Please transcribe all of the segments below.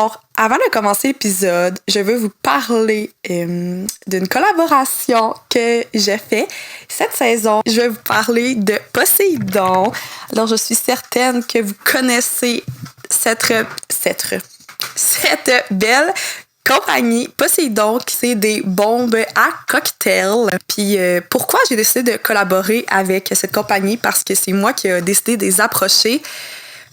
Alors, avant de commencer l'épisode, je veux vous parler d'une collaboration que j'ai fait cette saison. Je vais vous parler de Poséidon. Alors, je suis certaine que vous connaissez cette belle compagnie Poséidon, qui c'est des bombes à cocktail. Puis pourquoi j'ai décidé de collaborer avec cette compagnie? Parce que c'est moi qui ai décidé de les approcher.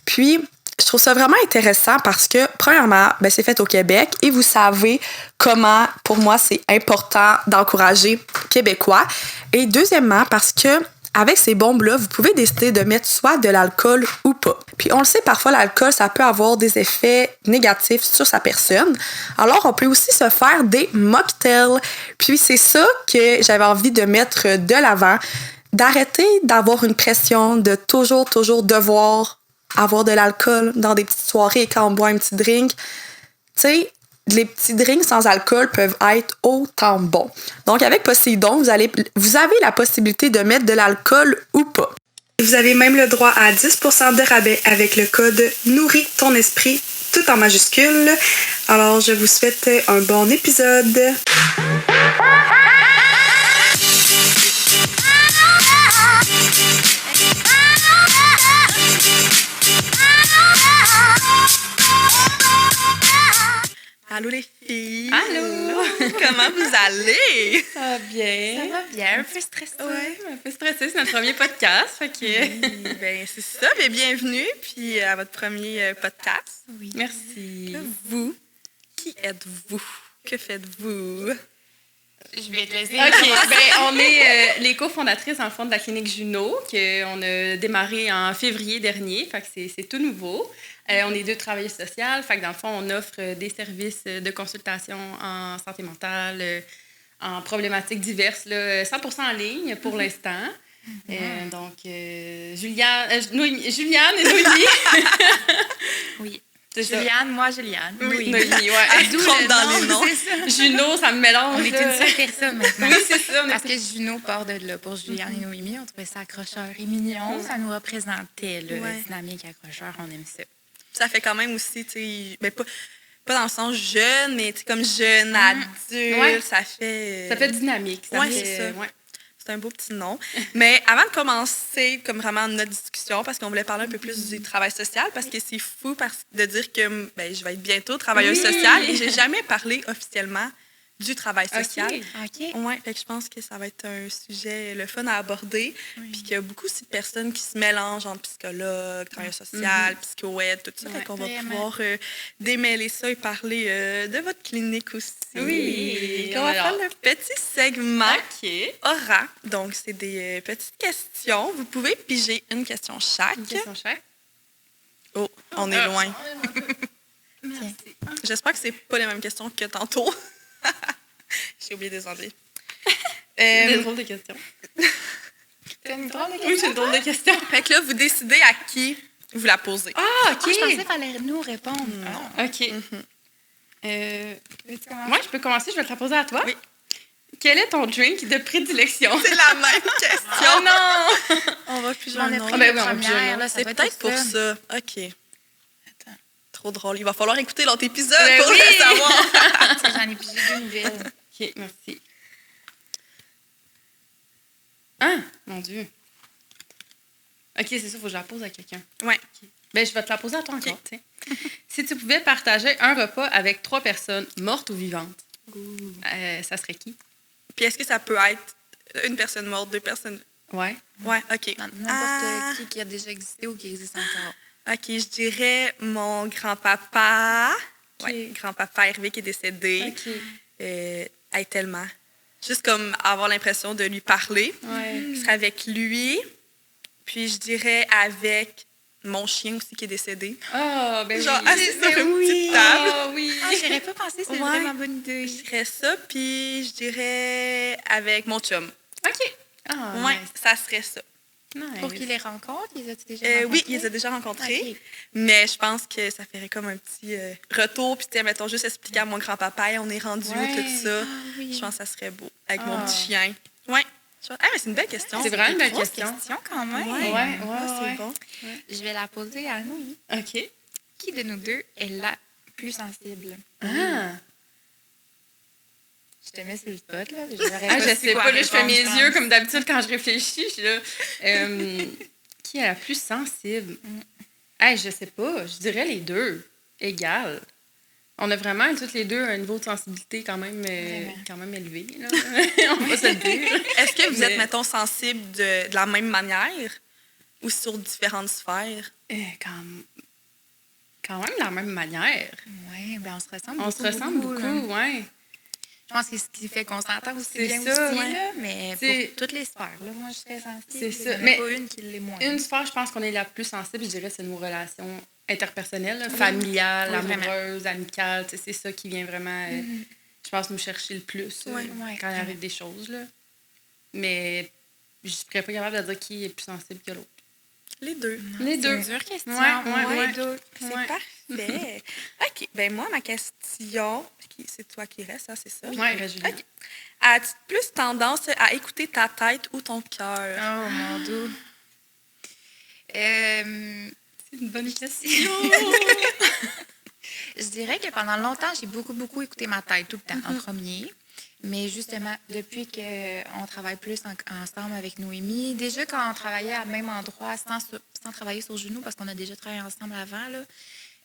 Puis je trouve ça vraiment intéressant parce que, premièrement, c'est fait au Québec et vous savez comment, pour moi, c'est important d'encourager Québécois. Et deuxièmement, parce que avec ces bombes-là, vous pouvez décider de mettre soit de l'alcool ou pas. Puis on le sait, parfois, l'alcool, ça peut avoir des effets négatifs sur sa personne. Alors, on peut aussi se faire des mocktails. Puis c'est ça que j'avais envie de mettre de l'avant. D'arrêter d'avoir une pression, de toujours devoir avoir de l'alcool dans des petites soirées quand on boit un petit drink. Tu sais, les petits drinks sans alcool peuvent être autant bons. Donc, avec Poséidon, vous avez la possibilité de mettre de l'alcool ou pas. Vous avez même le droit à 10% de rabais avec le code Nourris ton esprit, tout en majuscule. Alors, je vous souhaite un bon épisode. Allô les filles! Allô! Comment vous allez? Ça va bien. Ça va bien, un peu stressé. Ouais, un peu stressé, c'est notre premier podcast. Fait que... Oui, c'est ça, mais bienvenue puis à votre premier podcast. Oui. Merci. Vous, qui êtes-vous? Que faites-vous? Je vais te laisser. OK, on est les cofondatrices, en fond, de la clinique Juno, qu'on a démarré en février dernier. Fait que c'est tout nouveau. On est 2 travailleuses sociales. Fait que dans le fond, on offre des services de consultation en santé mentale, en problématiques diverses, là, 100% en ligne pour l'instant. Donc, Juliane et Noémie. Oui. C'est ça. Juliane, moi, Juliane. Oui, Noémie, ouais. Elle trompe dans les noms. Juno, ça me mélange. On est une seule personne maintenant. Oui, c'est ça. Parce que Juno part de là pour Juliane et Noémie. On trouvait ça accrocheur et mignon. Ça nous représentait, le dynamique accrocheur. On aime ça. Ça fait quand même aussi, tu sais, pas dans le sens jeune, mais tu sais, comme jeune, adulte, Ouais. ça fait... Ça fait dynamique. C'est ça. Ouais. C'est un beau petit nom. Mais avant de commencer comme vraiment notre discussion, parce qu'on voulait parler un peu plus du travail social, parce que c'est fou de dire que je vais être bientôt travailleuse sociale et j'ai jamais parlé officiellement du travail social. OK. Ouais, fait que je pense que ça va être un sujet le fun à aborder. Puis qu'il y a beaucoup aussi de personnes qui se mélangent entre psychologue, travailleur social, psycho-aide, tout ça. Fait qu'on va pouvoir démêler ça et parler de votre clinique aussi. Oui. On va faire le petit segment OK. Aura. Donc, c'est des petites questions. Vous pouvez piger une question chaque. Une question chaque. Oh, on est loin. Merci. J'espère que c'est pas les mêmes questions que tantôt. J'ai oublié des enlever. C'est une drôle de question. C'est une drôle de question. Oui, c'est une drôle de question. Fait que là, vous décidez à qui vous la posez. Ah, OK. Je pensais qu'il fallait nous répondre. OK. Veux-tu commencer? Moi, je peux commencer. Je vais te la poser à toi. Oui. Quel est ton drink de prédilection? C'est la même question. Oh non! On va piger On un a nom. pris ben la oui, on pige un première. nom. Là, ça C'est va être peut-être pour fun. ça. OK. Attends. Trop drôle. Il va falloir écouter l'autre épisode Ben pour oui. le savoir. Parce que j'en ai pigé 2 nouvelles. OK, merci. Ah, mon Dieu. OK, c'est ça, il faut que je la pose à quelqu'un. Ouais. OK. Ben, je vais te la poser à toi encore. Tiens. Si tu pouvais partager un repas avec 3 personnes, mortes ou vivantes, ça serait qui? Puis est-ce que ça peut être une personne morte, 2 personnes... Ouais. Ouais, OK. N'importe qui a déjà existé ou qui existe encore. OK, je dirais mon grand-papa. OK. Ouais, grand-papa Hervé qui est décédé. OK. Tellement. Juste comme avoir l'impression de lui parler. Ouais. Je serais avec lui. Puis je dirais avec mon chien aussi qui est décédé. Ah, ben Genre oui. assis sur une petite table. Ah, oui. Ah, j'y aurais pas pensé, c'est une Ouais. vraiment bonne idée. Je dirais ça, puis je dirais avec mon chum. OK. Ah, Ouais, nice. ça serait ça. Nice. Pour qu'ils les rencontrent, ils ont-tu déjà Oui, rencontrés? ils les ont déjà rencontrés. Ok. Mais je pense que ça ferait comme un petit retour. Puis, mettons, juste expliquer à mon grand-papa, on est rendu où, Ouais. tout ça. Ah oui. Je pense que ça serait beau. Avec mon Ah. petit chien. Ouais. Mais c'est une belle question. C'est vraiment une belle Grosse question. quand même. Ouais, Ouais. c'est bon. Je vais la poser à nous. OK. Qui de nous deux est la plus sensible. Ah! Je te mets sur le spot, là. Je sais pas, là, je fais mes yeux comme d'habitude quand je réfléchis. Je suis là. Qui est la plus sensible? Je sais pas. Je dirais les deux. Égal. On a vraiment, toutes les deux, un niveau de sensibilité quand même élevé. Là. On va se le dire. Est-ce que vous êtes, mettons, sensible de la même manière ou sur différentes sphères? Quand même de la même manière. Oui, ben on se ressemble On se ressemble beaucoup, oui. Je pense que c'est ce qui fait qu'on s'entend aussi C'est bien ça, aussi, ouais. là, mais pour toutes les sphères. Là, moi, je suis très sensible. C'est ça. Mais Mais pas une qui l'est moins. Une sphère, je pense qu'on est la plus sensible, je dirais, c'est nos relations interpersonnelles, là, familiales, Oui, amoureuses, amicales. C'est ça qui vient vraiment, je pense, nous chercher le plus quand il arrive des choses. Là. Mais je ne serais pas capable de dire qui est plus sensible que l'autre. Les deux. Non, Les deux. C'est une dure question. Ouais. Les deux. C'est parfait. OK. Ben moi, ma question, c'est toi qui restes, hein, c'est ça? Oui, Julie. OK. As-tu plus tendance à écouter ta tête ou ton cœur? Oh, mon Dieu. C'est une bonne question. Je dirais que pendant longtemps, j'ai beaucoup écouté ma tête tout le temps, en premier. Mais justement, depuis qu'on travaille plus ensemble avec Noémie, déjà quand on travaillait à même endroit, sans travailler sur genoux, parce qu'on a déjà travaillé ensemble avant, là,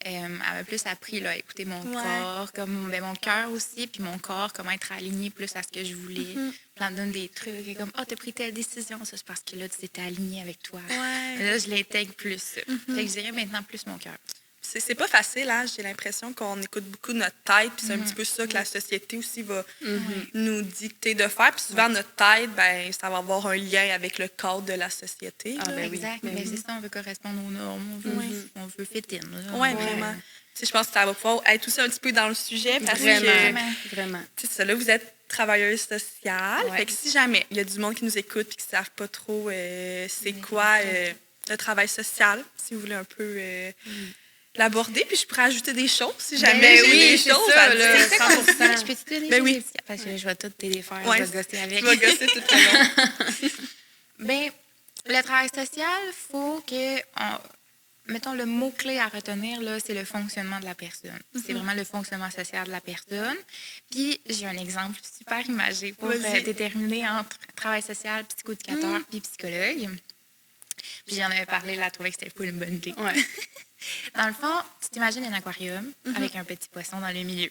elle m'a plus appris là, à écouter mon corps, comme mon cœur aussi, puis mon corps, comment être aligné plus à ce que je voulais. Plein de des trucs, et comme, t'as pris telle décision, ça c'est parce que là, tu t'étais aligné avec toi. Ouais. Et là, je l'intègre plus. Fait que je dirais maintenant plus mon cœur. C'est pas facile, hein? J'ai l'impression qu'on écoute beaucoup notre tête, puis c'est un petit peu ça que la société aussi va nous dicter de faire. Puis souvent, notre tête, ben, ça va avoir un lien avec le cadre de la société. Ah, ben oui. Exact, mais c'est ça, on veut correspondre aux normes, on veut fit in. Oui, vraiment. Tu sais, je pense que ça va pouvoir être aussi un petit peu dans le sujet, parce Vraiment. tu sais, ça, là, vous êtes travailleuse sociale. Fait que si jamais il y a du monde qui nous écoute et qui ne savent pas trop c'est quoi le travail social, si vous voulez un peu l'aborder, puis je pourrais ajouter des choses si jamais j'ai des choses à dire. C'est ça, 100%. Je peux te donner oui. Parce que je vais tout te les faire, Ouais, je vais gosser avec. Tu vas gosser tout le long. Bien, le travail social, il faut que... Mettons, le mot-clé à retenir, là, c'est le fonctionnement de la personne. C'est vraiment le fonctionnement social de la personne. Puis, j'ai un exemple super imagé pour déterminer entre travail social, psychoéducateur puis psychologue. Puis, j'en avais parlé, là, je trouvais que c'était pas une bonne idée. Ouais. Dans le fond, tu t'imagines un aquarium avec un petit poisson dans le milieu.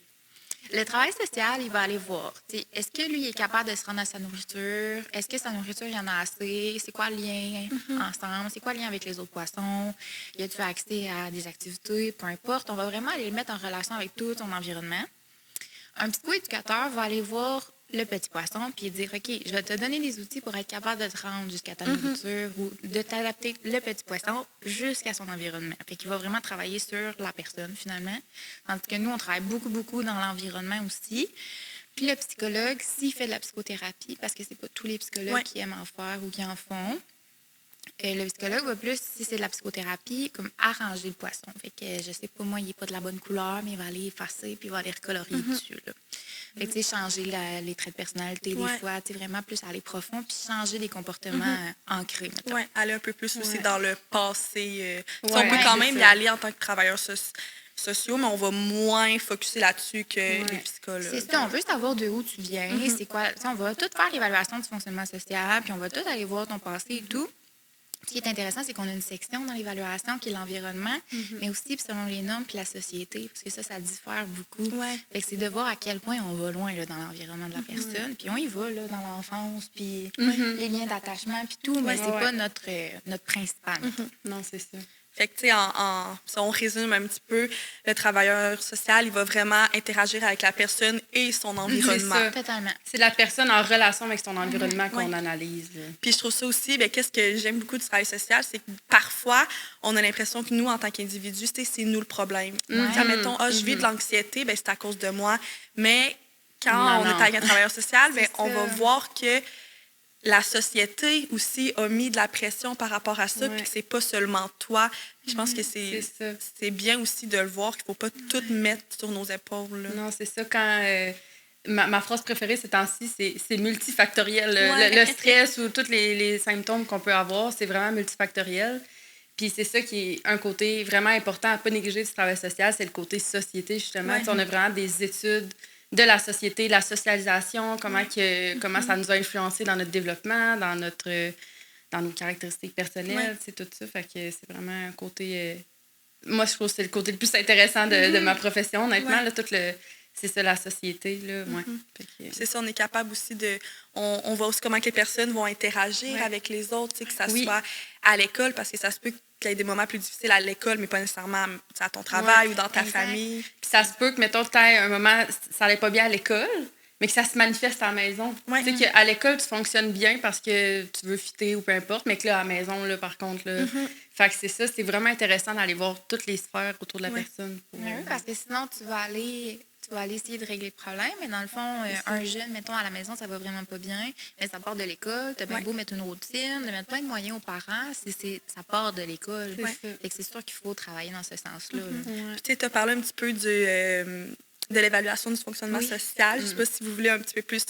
Le travail social, il va aller voir. Est-ce que lui est capable de se rendre à sa nourriture? Est-ce que sa nourriture, il y en a assez? C'est quoi le lien ensemble? C'est quoi le lien avec les autres poissons? Y a-tu accès à des activités? Peu importe. On va vraiment aller le mettre en relation avec tout ton environnement. Un psychoéducateur va aller voir le petit poisson puis dire, OK, je vais te donner des outils pour être capable de te rendre jusqu'à ta nourriture ou de t'adapter le petit poisson jusqu'à son environnement. Fait qu'il va vraiment travailler sur la personne, finalement. Tandis que nous, on travaille beaucoup dans l'environnement aussi. Puis le psychologue, s'il fait de la psychothérapie, parce que c'est pas tous les psychologues qui aiment en faire ou qui en font, le psychologue va plus, si c'est de la psychothérapie, comme arranger le poisson. Fait que, je sais pas, moi, il n'est pas de la bonne couleur, mais il va aller effacer puis il va aller recolorier dessus, là. Fait que, tu sais, changer les traits de personnalité des fois, tu sais, vraiment plus aller profond puis changer des comportements ancrés, mettons. Oui, aller un peu plus aussi dans le passé. On peut Ouais, quand même y aller en tant que travailleur sociaux, mais on va moins focusser là-dessus que les psychologues. C'est ça, on veut savoir de où tu viens, c'est quoi. Tu sais, on va tout faire l'évaluation du fonctionnement social, puis on va tout aller voir ton passé et tout. Ce qui est intéressant, c'est qu'on a une section dans l'évaluation qui est l'environnement, mais aussi selon les normes puis la société, parce que ça diffère beaucoup. Fait que c'est de voir à quel point on va loin là, dans l'environnement de la personne, puis on y va là, dans l'enfance, puis les liens d'attachement, puis tout, mais c'est pas notre principal. Non, c'est ça. Fait que, tu sais, si on résume un petit peu, le travailleur social, il va vraiment interagir avec la personne et son environnement. C'est ça. Totalement. C'est la personne en relation avec son environnement qu'on analyse. Là. Puis je trouve ça aussi, bien, qu'est-ce que j'aime beaucoup du travail social, c'est que parfois, on a l'impression que nous, en tant qu'individus, c'est nous le problème. Mettons, je vis de l'anxiété, ben, c'est à cause de moi. Mais quand on est avec un travailleur social, ben, on va voir que la société aussi a mis de la pression par rapport à ça, puis que c'est pas seulement toi. Je pense que c'est bien aussi de le voir, qu'il faut pas tout mettre sur nos épaules. Là. Non, c'est ça. Quand ma phrase préférée ces temps-ci, c'est multifactoriel. Le stress ou tous les symptômes qu'on peut avoir, c'est vraiment multifactoriel. Puis c'est ça qui est un côté vraiment important à ne pas négliger du travail social, c'est le côté société, justement. On a vraiment des études de la société, la socialisation, comment ça nous a influencé dans notre développement, dans nos caractéristiques personnelles, c'est tout ça. Fait que c'est vraiment un côté... moi, je trouve que c'est le côté le plus intéressant de ma profession, honnêtement. Là, c'est ça, la société. Là, C'est ça, on est capable aussi de... On voit aussi comment que les personnes vont interagir avec les autres, que ça soit à l'école, parce que ça se peut qu'il y ait des moments plus difficiles à l'école, mais pas nécessairement à ton travail ou dans ta famille. Puis ça se peut que, mettons, tu aies un moment, ça n'allait pas bien à l'école, mais que ça se manifeste à la maison. Tu sais qu'à l'école, tu fonctionnes bien parce que tu veux fitter ou peu importe, mais que là, à la maison, là, par contre, là, fait que c'est ça, c'est vraiment intéressant d'aller voir toutes les sphères autour de la personne. Oui, parce que sinon, tu vas aller essayer de régler le problème, mais dans le fond, un jeune, mettons, à la maison, ça va vraiment pas bien, mais ça part de l'école, t'as bien beau mettre une routine, de mettre plein de moyens aux parents, ça part de l'école. Fait que c'est sûr qu'il faut travailler dans ce sens-là. Puis tu as parlé un petit peu de l'évaluation du fonctionnement social. Je ne sais pas si vous voulez un petit peu plus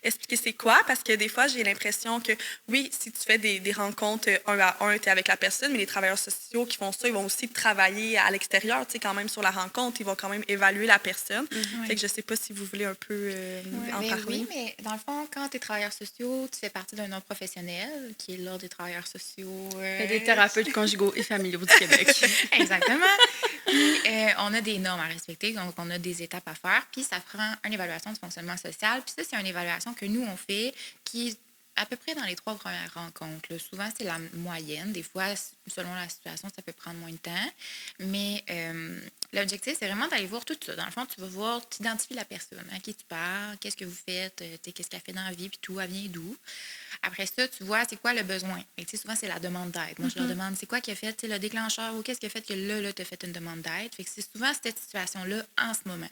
expliquer c'est quoi, parce que des fois, j'ai l'impression que, oui, si tu fais des rencontres un à un, tu es avec la personne, mais les travailleurs sociaux qui font ça, ils vont aussi travailler à l'extérieur, tu sais, quand même sur la rencontre, ils vont quand même évaluer la personne. Fait que je ne sais pas si vous voulez un peu en parler. Oui, mais dans le fond, quand tu es travailleur social, tu fais partie d'un ordre professionnel, qui est l'ordre des travailleurs sociaux. Des thérapeutes conjugaux et familiaux du Québec. Exactement. Puis, on a des normes à respecter, donc on a des étapes à faire, puis ça prend une évaluation du fonctionnement social. Puis ça, c'est une évaluation que nous, on fait, qui est à peu près dans les 3 premières rencontres. Là. Souvent, c'est la moyenne. Des fois, selon la situation, ça peut prendre moins de temps. Mais l'objectif, c'est vraiment d'aller voir tout ça. Dans le fond, tu vas voir, tu identifies la personne, à qui tu parles, qu'est-ce que vous faites, qu'est-ce qu'elle fait dans la vie, puis tout, elle vient d'où. Après ça, tu vois, c'est quoi le besoin. Et souvent, c'est la demande d'aide. Moi, je leur demande, c'est quoi qui a fait le déclencheur ou qu'est-ce qui a fait que là tu as fait une demande d'aide. Fait que c'est souvent cette situation-là en ce moment.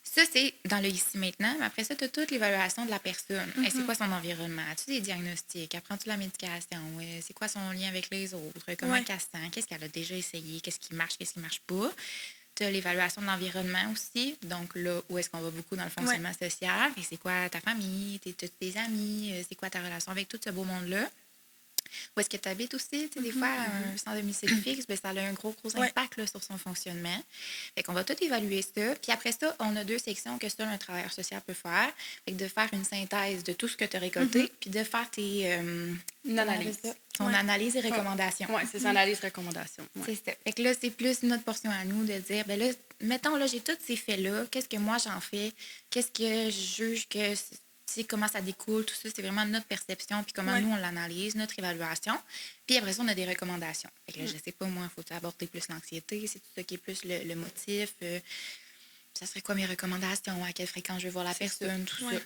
Ça, c'est dans le ici maintenant. Mais après ça, tu as toute l'évaluation de la personne. Et c'est quoi son environnement? As-tu des diagnostics? Apprends-tu la médication? C'est quoi son lien avec les autres? Comment elle se sent? Qu'est-ce qu'elle a déjà essayé? Qu'est-ce qui marche? Qu'est-ce qui marche pas? Tu as l'évaluation de l'environnement aussi. Donc là, où est-ce qu'on va beaucoup dans le fonctionnement social? Et c'est quoi ta famille? Tes amis? C'est quoi ta relation avec tout ce beau monde-là? Où est-ce que tu habites aussi? Des fois, un sans domicile fixe, ça a un gros impact là, sur son fonctionnement. Fait qu'on va tout évaluer ça. Puis après ça, on a 2 sections que seul un travailleur social peut faire. Fait que de faire une synthèse de tout ce que tu as récolté, puis de faire une analyse. Ton analyse et recommandation. Oui, c'est ça, analyse-recommandation. C'est ça. Fait que là, c'est plus notre portion à nous de dire, ben là, mettons, là, j'ai tous ces faits-là. Qu'est-ce que moi, j'en fais? Qu'est-ce que je juge que... comment ça découle, tout ça, c'est vraiment notre perception, puis comment nous, on l'analyse, notre évaluation. Puis après ça, on a des recommandations. Fait que là, je sais pas, moi, il faut aborder plus l'anxiété, c'est tout ça qui est plus le motif. Ça serait quoi mes recommandations, à quelle fréquence je vais voir la personne, tout ça.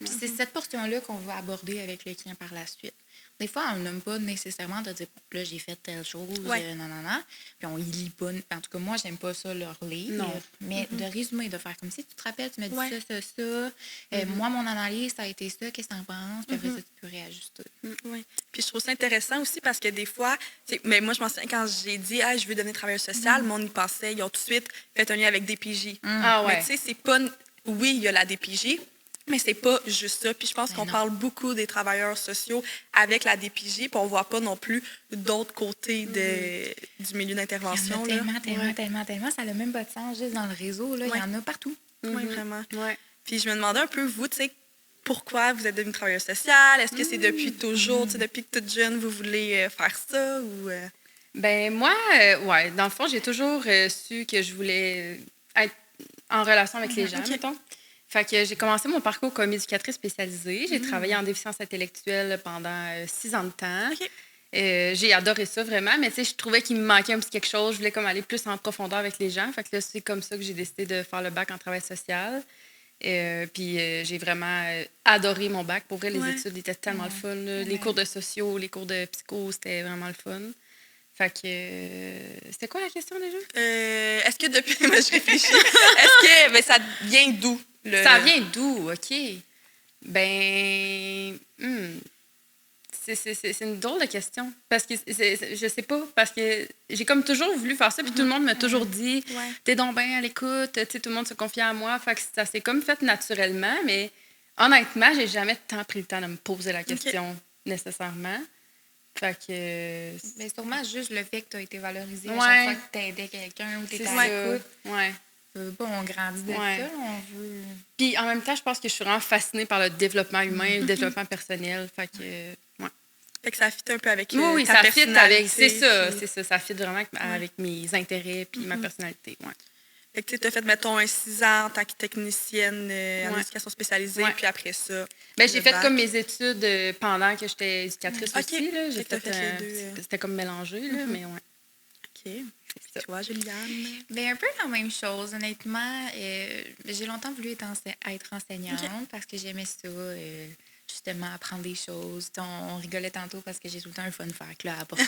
Puis c'est cette portion-là qu'on va aborder avec le client par la suite. Des fois, on n'aime pas nécessairement de dire, là, j'ai fait telle chose, non. Puis on y lit pas. En tout cas, moi, j'aime pas ça, leur lire. Non. Mais de résumer, de faire comme si tu te rappelles, tu me dis ça. Moi, mon analyse, ça a été ça. Qu'est-ce que tu en penses? Puis après ça, tu peux réajuster. Puis je trouve ça intéressant aussi parce que des fois, mais moi, je m'en souviens quand j'ai dit, je veux devenir travailleuse sociale, mais on y pensait, ils ont tout de suite fait un lien avec DPJ. Mais tu sais, c'est pas. Oui, il y a la DPJ. Mais c'est pas juste ça. Puis je pense qu'on parle beaucoup des travailleurs sociaux avec la DPJ, puis on voit pas non plus d'autres côtés du milieu d'intervention. Il y en a tellement. Ça n'a même pas de sens juste dans le réseau. Là. Il y en a partout. Oui, vraiment. Puis je me demandais un peu, vous, tu sais, pourquoi vous êtes devenue travailleuse sociale? Est-ce que c'est depuis toujours, depuis que toute jeune, vous voulez faire ça? Ou, Ben moi, dans le fond, j'ai toujours su que je voulais être en relation avec les gens, mettons. Fait que j'ai commencé mon parcours comme éducatrice spécialisée. J'ai travaillé en déficience intellectuelle pendant 6 ans de temps. J'ai adoré ça vraiment, mais je trouvais qu'il me manquait un petit quelque chose. Je voulais comme aller plus en profondeur avec les gens. Fait que là, c'est comme ça que j'ai décidé de faire le bac en travail social. Puis j'ai vraiment adoré mon bac. Pour vrai, les études étaient tellement le fun. Les cours de sociaux, les cours de psycho, c'était vraiment le fun. Fait que... c'était quoi la question déjà? Est-ce que depuis... Moi, je réfléchis. Est-ce que ça vient d'où? Ça vient d'où? OK. Ben... C'est une drôle de question. Parce que je sais pas. Parce que j'ai comme toujours voulu faire ça. Puis tout le monde m'a toujours dit t'es donc bien à l'écoute. Tout le monde se confie à moi. Fait que ça s'est comme fait naturellement. Mais honnêtement, j'ai jamais tant pris le temps de me poser la question nécessairement. Fait que... Mais sûrement juste le fait que tu as été valorisé à Ouais. chaque fois que tu aidais quelqu'un ou tu c'est étais ça. à l'écoute. Ouais. On grandit de Ouais. ça, on veut... Puis en même temps, je pense que je suis vraiment fascinée par le développement humain, le développement personnel. Fait que, ouais. Fait que ça fit un peu avec Oui, ta ça fit personnalité. avec... C'est ça, puis- c'est ça. Ça fit vraiment avec mes intérêts puis ma personnalité, ouais. Fait que tu as fait, mettons, un 6 ans en tant que technicienne en Ouais. éducation spécialisée, Ouais. puis après ça. Ben, le j'ai fait bac. comme mes études pendant que j'étais éducatrice Ok. aussi. Là. J'ai Fait que t'as fait, fait les deux, C'était comme mélangé, là, mais ouais. OK. Tu vois, Juliane. Bien, un peu la même chose, honnêtement. J'ai longtemps voulu être enseignante parce que j'aimais ça, justement, apprendre des choses. On rigolait tantôt parce que j'ai tout le temps un fun fact là, à apporter.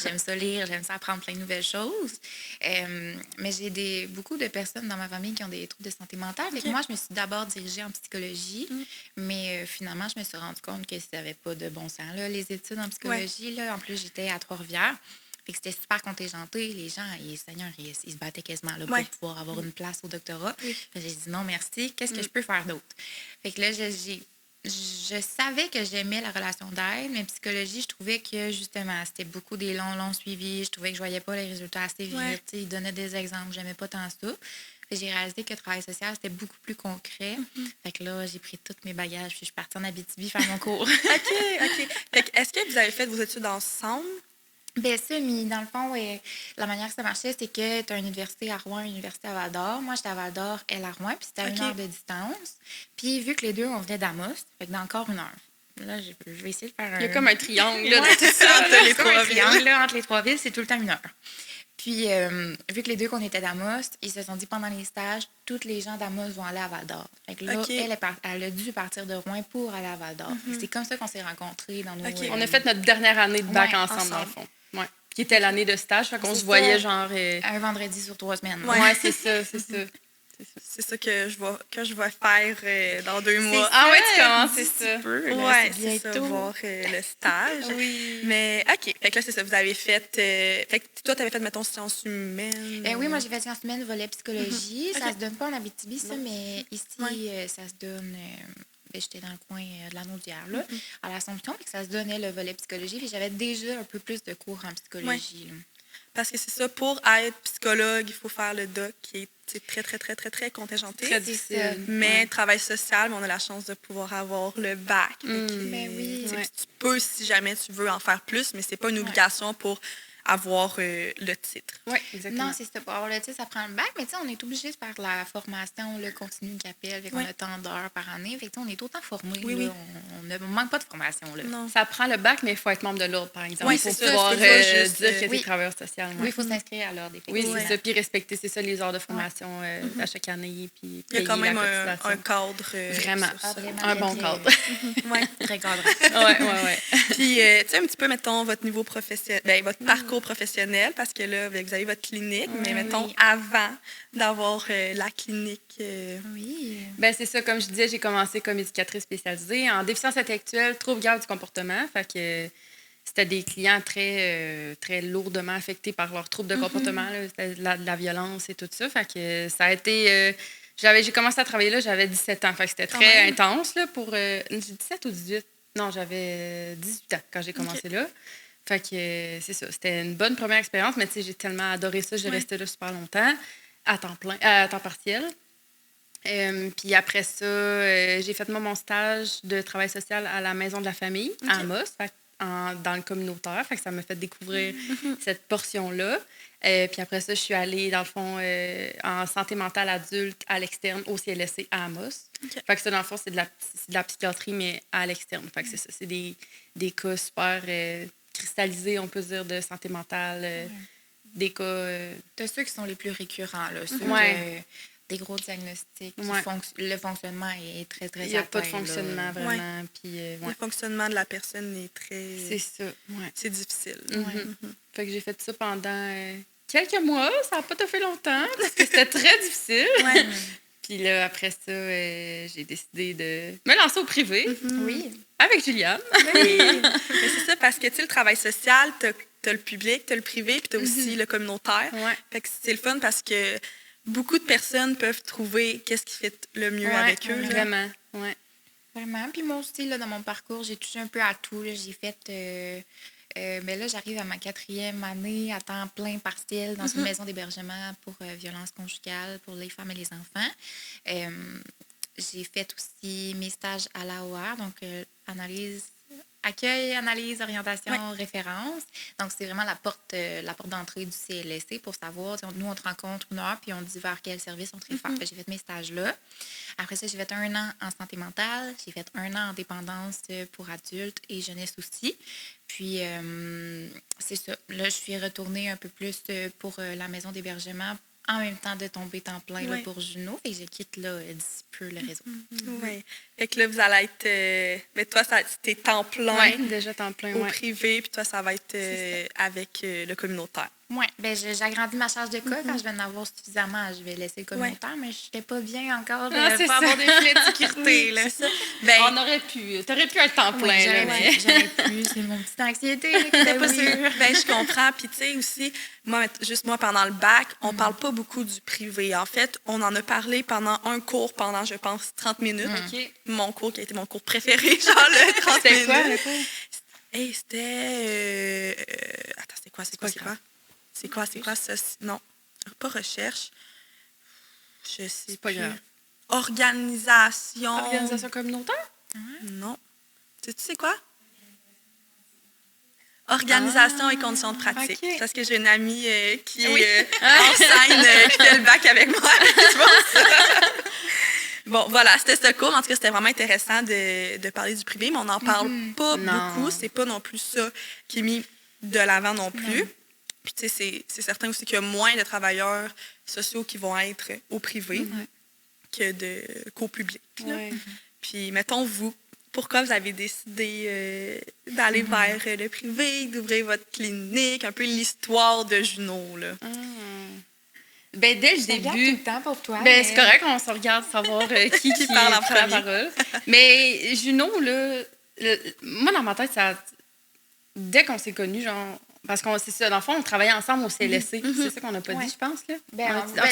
J'aime ça lire, j'aime ça apprendre plein de nouvelles choses. Mais j'ai beaucoup de personnes dans ma famille qui ont des troubles de santé mentale. Fait que moi, je me suis d'abord dirigée en psychologie, mais finalement, je me suis rendu compte que ça n'avait pas de bon sens. Là, les études en psychologie, là, en plus, j'étais à Trois-Rivières. Fait que c'était super contingenté. Les gens, Seigneur, ils se battaient quasiment là, pour pouvoir avoir une place au doctorat. J'ai dit non, merci. Qu'est-ce que je peux faire d'autre? Fait que là, je savais que j'aimais la relation d'aide, mais psychologie, je trouvais que justement, c'était beaucoup des longs suivis. Je trouvais que je voyais pas les résultats assez vite. Ils donnaient des exemples. J'aimais pas tant ça. J'ai réalisé que le travail social, c'était beaucoup plus concret. Fait que là, j'ai pris tous mes bagages puis je suis partie en Abitibi faire mon cours. OK. Fait que est-ce que vous avez fait vos études ensemble? Bien, ça, mais dans le fond, la manière que ça marchait, c'est que tu as une université à Rouen, une université à Val-d'Or. Moi, j'étais à Val-d'or, elle à Rouen, puis c'était à 1 heure de distance. Puis vu que les deux, on venait d'Amos, fait que dans encore 1 heure. Là, je vais essayer de faire Il y a comme un triangle là, Ouais, de tout ça. entre les Là. trois triangles, là, entre les trois villes, c'est tout le temps 1 heure. Puis, vu que les deux qu'on était d'Amos, ils se sont dit pendant les stages, toutes les gens d'Amos vont aller à Val-d'Or. Fait que là, elle a dû partir de Rouen pour aller à Val-d'Or. C'est comme ça qu'on s'est rencontrés dans nos... On a fait notre dernière année de bac ensemble, dans le fond. Ouais. Qui était l'année de stage, fait qu'on se voyait genre... Un vendredi sur 3 semaines. Ouais, c'est ça. C'est ça que je vais faire dans 2 mois. Ah ouais, tu commences, c'est ça. Ouais, c'est ça, voir le stage. Oui. Mais OK, fait que là, c'est ça, vous avez fait... fait que toi, tu avais fait, mettons, sciences humaines. Oui, moi, j'ai fait sciences humaines, volet psychologie. Ça se donne pas en Abitibi, ça, mais ici, ça se donne... j'étais dans le coin de la Naudière, là, à l'Assomption, puis que ça se donnait le volet psychologie. Puis j'avais déjà un peu plus de cours en psychologie. Là. Parce que c'est ça, pour être psychologue, il faut faire le doc qui est très, très, très, très, très contingenté. Très difficile. Mais travail social, on a la chance de pouvoir avoir le bac. Mais oui. Tu peux, si jamais tu veux en faire plus, mais c'est pas une obligation pour avoir le titre. Oui, exactement. Non, c'est ça. Pour avoir le titre, ça prend le bac, mais tu sais, on est obligé de faire la formation, le continu qui appelle, on a tant d'heures par année. Fait que on est autant formés. Oui. On ne manque pas de formation. Là. Non. Ça prend le bac, mais il faut être membre de l'ordre, par exemple. Oui, pour c'est ça, pouvoir c'est pas juste, dire que tu es oui. travailleur social. Oui, il faut s'inscrire à l'ordre. Oui, c'est ça. Puis respecter, c'est ça, les heures de formation à chaque année. Puis Il y a quand payer même la un cadre. Vraiment. sur ça. Vraiment Un bon très- cadre. Ouais. Très cadre. Oui. Puis, tu sais, un petit peu, mettons, votre niveau professionnel, votre parcours professionnel, parce que là, vous avez votre clinique, mais mettons, avant d'avoir la clinique. Oui. Ben c'est ça, comme je disais, j'ai commencé comme éducatrice spécialisée en déficience intellectuelle, troubles graves du comportement. Fait que c'était des clients très, très lourdement affectés par leurs troubles de comportement. Là. C'était de la violence et tout ça. Fait que ça a été... j'ai commencé à travailler là, j'avais 17 ans. Fait que c'était très intense là, pour... j'ai 17 ou 18? Non, j'avais 18 ans quand j'ai commencé là. Fait que c'est ça. C'était une bonne première expérience, mais tu sais, j'ai tellement adoré ça. J'ai resté là super longtemps, à temps partiel. Puis après ça, j'ai fait mon stage de travail social à la Maison de la famille, à Amos, dans le communautaire. Fait que ça m'a fait découvrir cette portion-là. Puis après ça, je suis allée, dans le fond, en santé mentale adulte à l'externe, au CLSC à Amos. Fait que ça, dans le fond, c'est de la psychiatrie, mais à l'externe. Fait que c'est ça. C'est des cas super cristallisés, on peut dire, de santé mentale. Des cas... De ceux qui sont les plus récurrents, là. Ceux des gros diagnostics. Le fonctionnement est très, très Il n'y a pas de atteint, fonctionnement, là. vraiment. Puis, Le fonctionnement de la personne est très... C'est ça, C'est difficile. Fait que j'ai fait ça pendant quelques mois. Ça n'a pas tout fait longtemps, parce que c'était très difficile. Puis là, après ça, j'ai décidé de me lancer au privé. Oui. Avec Juliane. Oui. Mais c'est ça, parce que, tu sais, le travail social, t'as le public, t'as le privé, puis t'as aussi le communautaire. Ouais. Fait que c'est le fun parce que beaucoup de personnes peuvent trouver qu'est-ce qui fait le mieux avec eux. Là. Vraiment, ouais. Vraiment. Puis moi aussi, là, dans mon parcours, j'ai touché un peu à tout. Là. J'ai fait Mais là, j'arrive à ma 4e année à temps plein partiel dans une maison d'hébergement pour violences conjugales pour les femmes et les enfants. J'ai fait aussi mes stages à l'AOR, donc accueil, analyse, orientation, référence. Donc, c'est vraiment la porte d'entrée du CLSC pour savoir. Nous, on te rencontre 1 heure, puis on dit vers quel service on te réfère. J'ai fait mes stages là. Après ça, j'ai fait 1 an en santé mentale. J'ai fait 1 an en dépendance pour adultes et jeunesse aussi. Puis, c'est ça. Là, je suis retournée un peu plus pour la maison d'hébergement en même temps de tomber temps plein là, pour Juno. Et je quitte là, d'ici peu le réseau. Oui. Fait que là, vous allez être... mais toi, t'es temps plein déjà temps plein, au privé, puis toi, ça va être avec le communautaire. Oui, bien, j'agrandis ma charge de cas. Quand je vais en avoir suffisamment, je vais laisser le communautaire, mais je ne serais pas bien encore de pas avoir des filets de sécurité. Là. Ben, on aurait pu. T'aurais pu être temps plein. J'aurais pu. C'est mon petite anxiété. Là, pas sûr. Ben, je comprends. Puis, tu sais, aussi, moi, pendant le bac, on parle pas beaucoup du privé. En fait, on en a parlé pendant un cours, pendant, je pense, 30 minutes. Mon cours qui a été mon cours préféré, genre le 30 minutes. C'était quoi, le cours? Hey, c'était... Attends, c'est quoi? C'est quoi ça? Non, pas recherche. Je sais pas plus. grave. Organisation communautaire? Non. Tu sais quoi? Organisation et conditions de pratique. Okay. Parce que j'ai une amie qui est enseigne, qui fait le bac avec moi. Bon, voilà, c'était ce cours. En tout cas, c'était vraiment intéressant de parler du privé, mais on n'en parle pas beaucoup. C'est pas non plus ça qui est mis de l'avant non plus. Puis, tu sais, c'est certain aussi qu'il y a moins de travailleurs sociaux qui vont être au privé qu'au public. Puis, mettons, vous, pourquoi vous avez décidé d'aller vers le privé, d'ouvrir votre clinique, un peu l'histoire de Juno, là? Ben, dès le début. Tout le temps pour toi. Ben, c'est correct, on se regarde savoir qui parle en la parole. Mais Juno, là, moi, dans ma tête, dès qu'on s'est connus, genre. Parce que c'est ça, dans le fond, on travaillait ensemble au CLSC. C'est ça qu'on n'a pas dit, je pense. Là.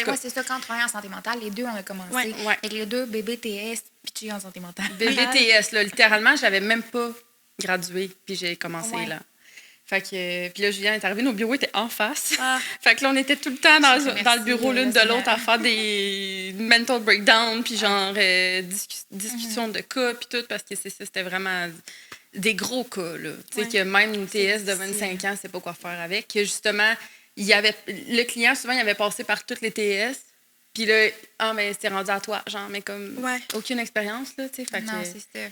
Moi, c'est ça, quand on travaillait en santé mentale, les deux, on a commencé. Avec les deux, BBTS, pitché en santé mentale. BBTS, là, littéralement, je n'avais même pas gradué, puis j'ai commencé là. Fait que, puis là, Julien est arrivé, nos bureaux étaient en face. Fait que là, on était tout le temps dans le bureau l'une de l'autre à faire des mental breakdowns, puis genre discussion de cas, puis tout, parce que c'est ça, c'était vraiment des gros cas, là. Tu sais, que même une TS de 25 ans, c'est pas quoi faire avec. Que justement, le client, souvent, il avait passé par toutes les TS, puis là, mais c'est rendu à toi, genre, mais comme aucune expérience, là, tu sais. Non, c'est ça.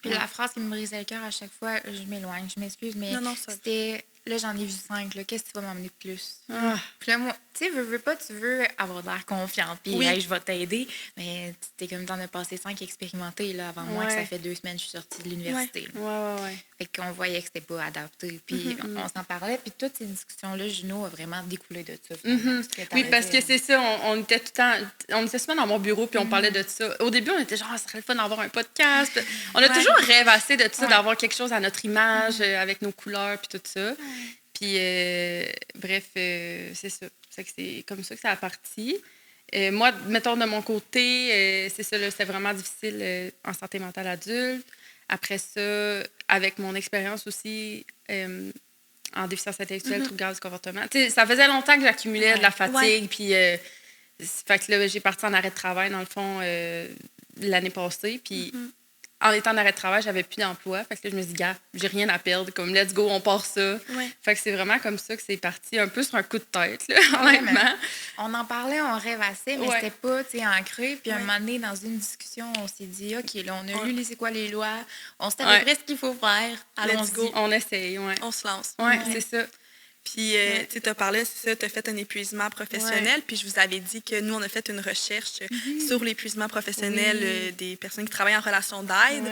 Puis la phrase qui me brisait le cœur à chaque fois, je m'éloigne, je m'excuse, mais c'était là, j'en ai vu 5, là, qu'est-ce que tu vas m'emmener de plus? Puis là, moi, tu sais, veux pas, tu veux avoir l'air confiante, puis hey, je vais t'aider, mais t'es comme t'en as passé 5 expérimentés, là, avant moi, que ça fait 2 semaines que je suis sortie de l'université. Fait qu'on voyait que c'était pas adapté, puis on s'en parlait, puis toutes ces discussions-là, Juno a vraiment découlé de ça. Oui, parce que c'est ça, on était tout le temps, on était souvent dans mon bureau, puis on parlait de ça. Au début, on était genre, ça serait le fun d'avoir un podcast. On a toujours rêvassé de ça, d'avoir quelque chose à notre image, avec nos couleurs, puis tout ça. Puis, bref, c'est ça. C'est comme ça que ça a parti. Moi, mettons, de mon côté, c'est ça, c'était vraiment difficile en santé mentale adulte. Après ça, avec mon expérience aussi en déficience intellectuelle, trouble grave du comportement. T'sais, ça faisait longtemps que j'accumulais de la fatigue. Puis, fait que là, j'ai parti en arrêt de travail, dans le fond, l'année passée. Puis, en étant en arrêt de travail, j'avais plus d'emploi. Fait que là, je me suis dit, gars, j'ai rien à perdre. Comme, let's go, on part ça. Fait que c'est vraiment comme ça que c'est parti, un peu sur un coup de tête, là, honnêtement. On en parlait, on rêvassait, mais c'était pas, tu sais, ancré. Puis un moment donné, dans une discussion, on s'est dit, OK, là, on a lu c'est quoi les lois. On sait à peu près ce qu'il faut faire. Let's go. On essaye, On se lance. C'est ça. Puis, tu as parlé, c'est ça, tu as fait un épuisement professionnel. Puis, je vous avais dit que nous, on a fait une recherche sur l'épuisement professionnel des personnes qui travaillent en relation d'aide.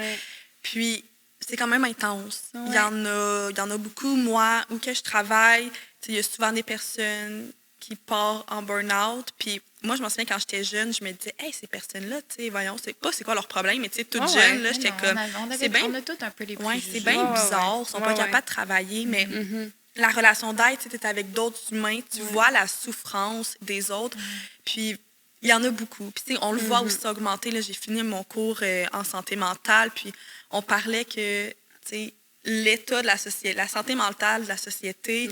Puis, c'est quand même intense. Il y en a beaucoup, moi, où que je travaille. Il y a souvent des personnes qui partent en burn-out. Puis, moi, je me souviens, quand j'étais jeune, je me disais, hey, ces personnes-là, tu sais, voyons, c'est pas c'est quoi leur problème, mais tu sais, toute jeune, là, j'étais comme. On a tous un peu les préjugés. C'est bien bizarre, ils sont pas capables de travailler, mais. La relation d'aide, tu es avec d'autres humains, tu vois la souffrance des autres. Puis, il y en a beaucoup. Puis, on le voit aussi augmenter. Là, j'ai fini mon cours en santé mentale, puis on parlait que l'état de la société, la santé mentale de la société,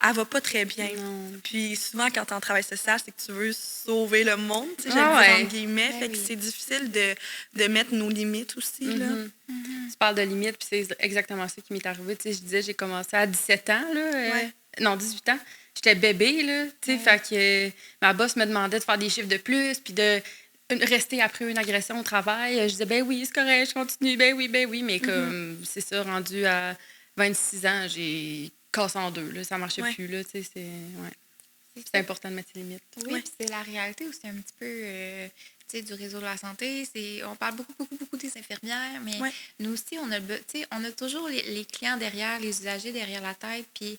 elle va pas très bien. Non. Puis souvent, quand tu es en travail social, c'est que tu veux sauver le monde, tu sais, Ah je le dis ouais. entre guillemets. Ben Fait que oui. c'est difficile de mettre nos limites aussi, là. Tu parles de limites, puis c'est exactement ça qui m'est arrivé. Tu sais, je disais, j'ai commencé à 17 ans, là. Non, 18 ans. J'étais bébé, là. Tu sais, fait que ma boss me demandait de faire des chiffres de plus, puis de rester après une agression au travail. Je disais, ben oui, c'est correct, je continue, ben oui. Mais comme, c'est ça, rendu à 26 ans, j'ai cassé en deux, là. Ça marchait plus, là. Tu sais, c'est important de mettre ses limites. Oui, puis c'est la réalité aussi un petit peu tu sais, du réseau de la santé. On parle beaucoup des infirmières, mais nous aussi, tu sais, on a toujours les clients derrière, les usagers derrière la tête. Puis,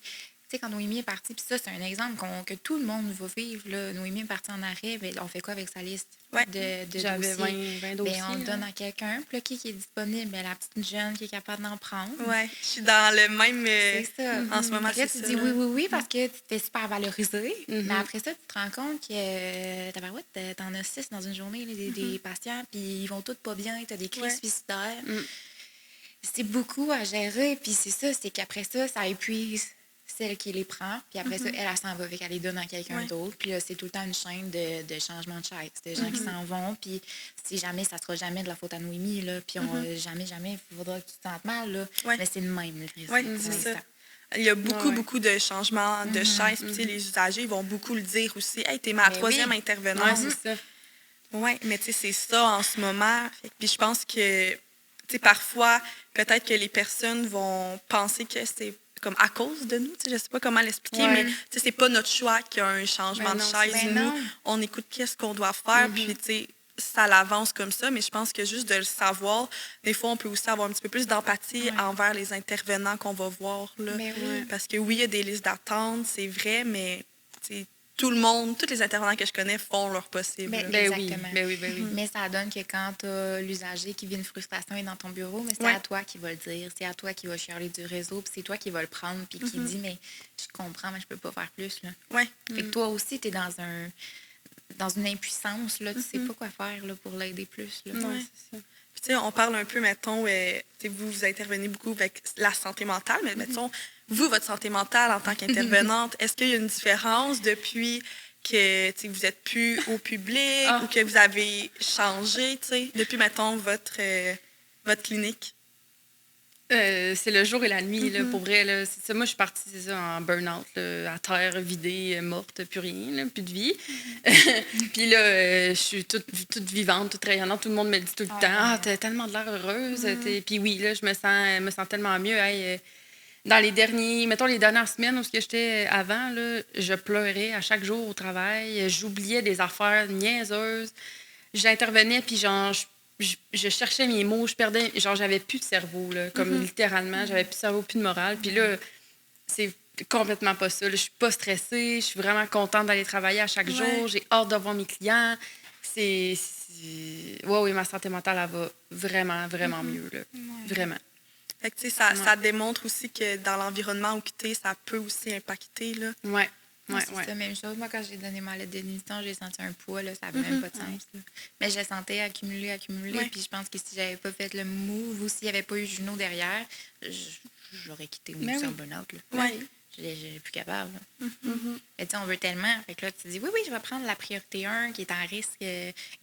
tu sais, quand Noémie est partie, puis ça, c'est un exemple que tout le monde va vivre. Là. Noémie est partie en arrêt, bien, on fait quoi avec sa liste de J'avais dossiers? 20 dossiers. Bien, on le donne à quelqu'un. Puis là, qui est disponible? Bien, la petite jeune qui est capable d'en prendre. Ouais, je suis dans le même... C'est ça. En ce moment, Fait que là, c'est tu ça. dis oui, parce que tu t'es super valorisé. Mm-hmm. Mais après ça, tu te rends compte que t'en as 6 dans une journée, là, des patients, puis ils vont tous pas bien, t'as des crises suicidaires. C'est beaucoup à gérer, puis c'est ça, c'est qu'après ça, ça épuise celle qui les prend, puis après ça, elle s'en va, qu'elle les donne à quelqu'un d'autre. Puis là, c'est tout le temps une chaîne de changement de chaise, de gens qui s'en vont, puis si jamais, ça sera jamais de la faute à Noémie, là, puis jamais, il faudra que tu te sentes mal, là. Mais c'est le même, le risque. Oui, c'est ça. Il y a beaucoup de changements de chaise. Puis, tu sais, les usagers vont beaucoup le dire aussi. Hey, t'es ma troisième intervenante. Oui, c'est ça. Oui, mais tu sais, c'est ça en ce moment. Puis je pense que, tu sais, parfois, peut-être que les personnes vont penser que c'est comme à cause de nous. Tu sais, je sais pas comment l'expliquer, mais tu sais, c'est pas notre choix qu'il y a un changement de chaise. Nous, on écoute qu'est-ce qu'on doit faire. Puis, tu sais, ça l'avance comme ça, mais je pense que juste de le savoir, des fois, on peut aussi avoir un petit peu plus d'empathie envers les intervenants qu'on va voir. Là. Parce que oui, il y a des listes d'attente, c'est vrai, mais tout le monde, tous les intervenants que je connais font leur possible. Exactement. Ben oui. Mais ça donne que quand tu as l'usager qui vit une frustration est dans ton bureau, mais c'est à toi qui va le dire, c'est à toi qui va chialer du réseau, puis c'est toi qui va le prendre, puis qui dit, mais je comprends, mais je peux pas faire plus. Là. Fait que toi aussi, tu es dans une impuissance, là, tu sais pas quoi faire là, pour l'aider plus. Là. C'est ça. Puis, tu sais, on parle un peu, mettons, vous intervenez beaucoup avec la santé mentale, mais mettons, vous, votre santé mentale en tant qu'intervenante, est-ce qu'il y a une différence depuis que vous êtes plus au public ou que vous avez changé, tu sais, depuis, mettons, votre clinique? C'est le jour et la nuit, là, pour vrai. Là, c'est ça. Moi, je suis partie en burn-out, là, à terre, vidée, morte, plus rien, là, plus de vie. Puis là, je suis toute vivante, toute rayonnante. Tout le monde me dit tout le temps « Ah, t'as tellement de l'air heureuse. Puis oui, là, je me sens tellement mieux. Hey, dans les dernières semaines où j'étais avant, là, je pleurais à chaque jour au travail. J'oubliais des affaires niaiseuses. J'intervenais, puis genre... Je cherchais mes mots, je perdais... Genre, j'avais plus de cerveau, là, comme littéralement. J'avais plus de cerveau, plus de morale. Puis là, c'est complètement pas ça. Là. Je suis pas stressée. Je suis vraiment contente d'aller travailler à chaque jour. J'ai hâte de voir mes clients. Oui, ma santé mentale, elle va vraiment mieux, là. Vraiment. Fait que, tu sais, ça démontre aussi que dans l'environnement où tu es, ça peut aussi impacter, là. C'est la même chose. Moi, quand j'ai donné ma lettre de démission, j'ai senti un poids, là, ça n'avait même pas de sens. Là. Mais je le sentais accumuler. Puis je pense que si j'avais pas fait le move ou s'il n'y avait pas eu Juno derrière, j'aurais quitté aussi en burn-out. J'ai plus capable. Et on veut tellement. Fait que là, tu dis, oui, je vais prendre la priorité 1 qui est en risque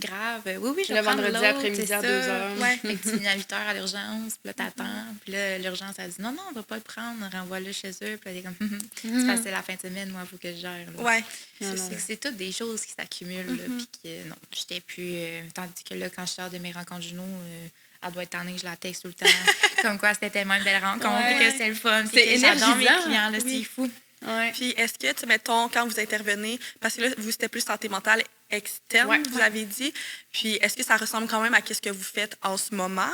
grave. Oui, je vais prendre le vendredi l'autre, après-midi à 2h. Fait que tu viens à 8h à l'urgence, puis là, t'attends. Puis là, l'urgence, elle dit, non, on va pas le prendre, renvoie-le chez eux. Puis là, t'es comme, c'est passé la fin de semaine, moi, il faut que je gère. Là. C'est toutes des choses qui s'accumulent. Puis que, non, j'étais plus... tandis que là, quand je sors de mes rencontres Juno, elle doit être tannée que je la texte tout le temps. Comme quoi, c'était tellement une belle rencontre, et que c'est le fun. C'est j'adore mes énergisant. clients, là, c'est fou. Puis est-ce que, tu mettons, quand vous intervenez, parce que là, vous, c'était plus santé mentale externe, vous avez dit, puis est-ce que ça ressemble quand même à ce que vous faites en ce moment?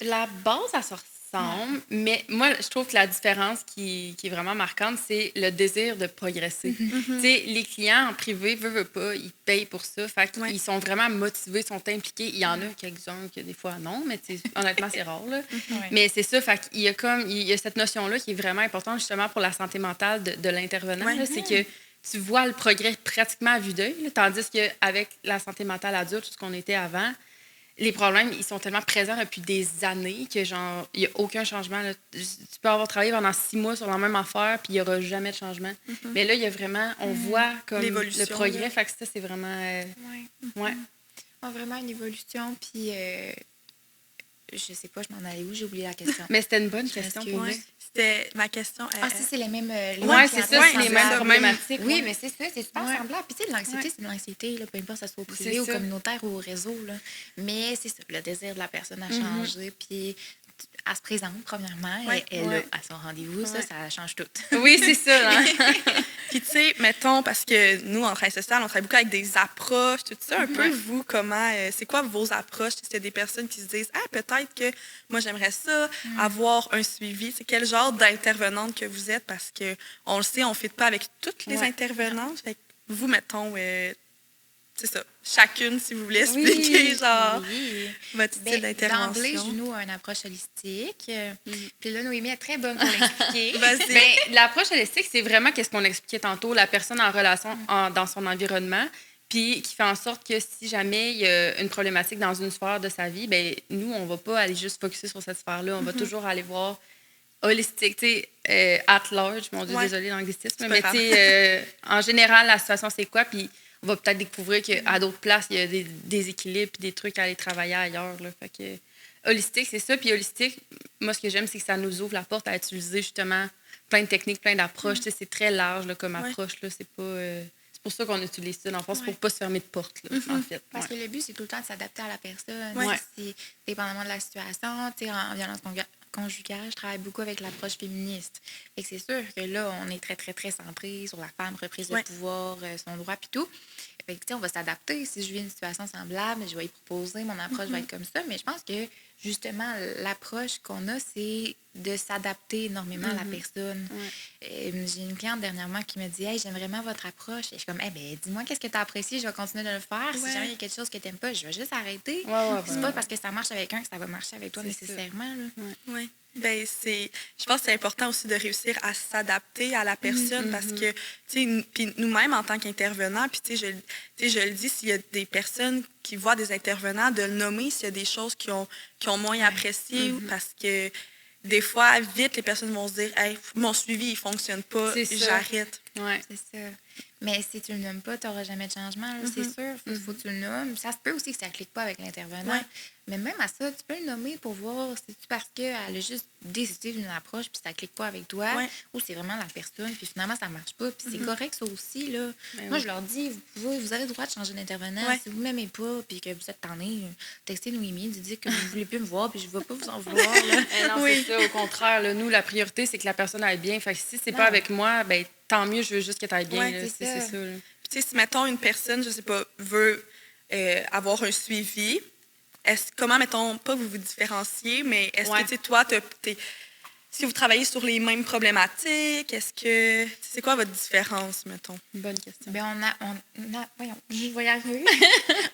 La base, ça se ressemble, mais moi, je trouve que la différence qui est vraiment marquante, c'est le désir de progresser. Tu sais, les clients en privé, veulent pas, ils payent pour ça. Fait qu'ils sont vraiment motivés, sont impliqués. Il y en a quelques-uns que des fois non, mais honnêtement, c'est rare. Là. Mais c'est ça, fait qu'il y a cette notion-là qui est vraiment importante justement pour la santé mentale de l'intervenant. Là, c'est que tu vois le progrès pratiquement à vue d'œil, là, tandis qu'avec la santé mentale adulte, tout ce qu'on était avant, les problèmes, ils sont tellement présents depuis des années que, genre, il n'y a aucun changement. Là. Tu peux avoir travaillé pendant 6 mois sur la même affaire, puis il n'y aura jamais de changement. Mais là, il y a vraiment, on voit comme l'évolution, le progrès. là. Fait que ça, c'est vraiment... ouais. On a vraiment une évolution, puis je sais pas, je m'en allais où, j'ai oublié la question. Mais c'était une bonne Je question m'excuse. pour Ouais. moi. C'était ma question. Ah, si, c'est les mêmes. Ouais, c'est ça, c'est les mêmes ça, problématiques. Oui, ouais. mais c'est ça, c'est super Ouais. semblable. Puis, tu sais, l'anxiété, Ouais. c'est de l'anxiété, là, peu importe que ça soit au privé C'est ou ça. communautaire ou au réseau. Là. Mais c'est ça, le désir de la personne a changé. Puis, elle se présente, premièrement. Ouais. Elle Ouais. est à son rendez-vous. Ouais. Ça change tout. Oui, c'est ça. Hein? Puis, tu sais, mettons, parce que nous, en travail social, on travaille beaucoup avec des approches, tout ça. Un peu, Ouais. vous, comment, c'est quoi vos approches? Est-ce qu'il y a des personnes qui se disent, ah, peut-être que moi, j'aimerais ça, avoir un suivi? C'est quel genre d'intervenante que vous êtes? Parce que on le sait, on ne fit pas avec toutes les Ouais. intervenantes. Fait que vous, mettons, c'est ça. Chacune, si vous voulez expliquer, genre, Oui. votre Ben, style d'emblée, d'intervention. Juno a une approche holistique. Puis là, Noémie est très bonne pour l'expliquer. Vas-y. Ben, l'approche holistique, c'est vraiment qu'est-ce qu'on expliquait tantôt, la personne en relation dans son environnement, puis qui fait en sorte que si jamais il y a une problématique dans une sphère de sa vie, ben nous, on va pas aller juste focuser sur cette sphère-là, on va toujours aller voir holistique, tu sais, at large, mon Dieu, Ouais. désolée l'anglicisme, C'est mais pas tu sais, en général, la situation, c'est quoi, puis on va peut-être découvrir qu'à d'autres places, il y a des déséquilibres puis des trucs à aller travailler ailleurs, là. Fait que holistique, c'est ça. Puis holistique, moi, ce que j'aime, c'est que ça nous ouvre la porte à utiliser justement plein de techniques, plein d'approches. Tu sais, c'est très large là, comme Ouais. approche. Là. C'est pas, c'est pour ça qu'on utilise ça. Dans le fond, c'est Ouais. pour pas se fermer de porte, là, en fait. Parce Ouais. que le but, c'est tout le temps de s'adapter à la personne. Ouais. C'est dépendamment de la situation. Tu sais, en violence conjugale, je travaille beaucoup avec l'approche féministe. Fait que c'est sûr que là, on est très, très, très centré sur la femme, reprise Ouais. de pouvoir, son droit, puis tout. Fait que, tu sais, on va s'adapter. Si je vis une situation semblable, je vais y proposer, mon approche va être comme ça. Mais je pense que, justement, l'approche qu'on a, c'est de s'adapter énormément à la personne. J'ai une cliente dernièrement qui me dit « Hey, j'aime vraiment votre approche. » Et je suis comme « Eh bien, dis-moi qu'est-ce que tu as apprécié, je vais continuer de le faire. Si Ouais. jamais il y a quelque chose que tu n'aimes pas, je vais juste arrêter. Ouais, C'est pas parce que ça marche avec un que ça va marcher avec toi C'est ça. nécessairement. Là. Oui. Ben, je pense que c'est important aussi de réussir à s'adapter à la personne parce que, tu sais, puis nous-mêmes en tant qu'intervenants, puis tu sais, je le dis, s'il y a des personnes qui voient des intervenants, de le nommer s'il y a des choses qui ont moins appréciées parce que des fois, vite, les personnes vont se dire, hey, mon suivi, il fonctionne pas, C'est ça. j'arrête. Ouais. C'est ça. Mais si tu le nommes pas, tu n'auras jamais de changement, là, c'est sûr. Faut que tu le nommes. Ça se peut aussi que ça ne clique pas avec l'intervenant. Ouais. Mais même à ça, tu peux le nommer pour voir si c'est parce qu'elle a juste décidé d'une approche puis ça ne clique pas avec toi Ouais. ou c'est vraiment la personne puis finalement ça ne marche pas. Puis c'est correct ça aussi. Là. Ben Moi, oui. je leur dis, vous avez le droit de changer d'intervenant. Ouais. Si vous ne m'aimez pas puis que vous êtes tanné, textez Noémie, dites que vous ne voulez plus me voir puis je ne vais pas vous en vouloir. Là. Eh non, Oui. c'est ça. Au contraire, là, nous, la priorité, c'est que la personne aille bien. Fait que si c'est Non. pas avec moi, ben tant mieux, je veux juste qu'elle aille bien. Ouais, là. c'est C'est ça. ça. Là. Puis, tu sais, si, mettons, une personne, je sais pas, veut avoir un suivi, comment, mettons, pas vous différenciez, mais est-ce Ouais. que, tu sais, toi, est-ce que vous travaillez sur les mêmes problématiques? Est-ce que, c'est quoi votre différence, mettons? Bonne question. Ben voyons, je vais y arriver.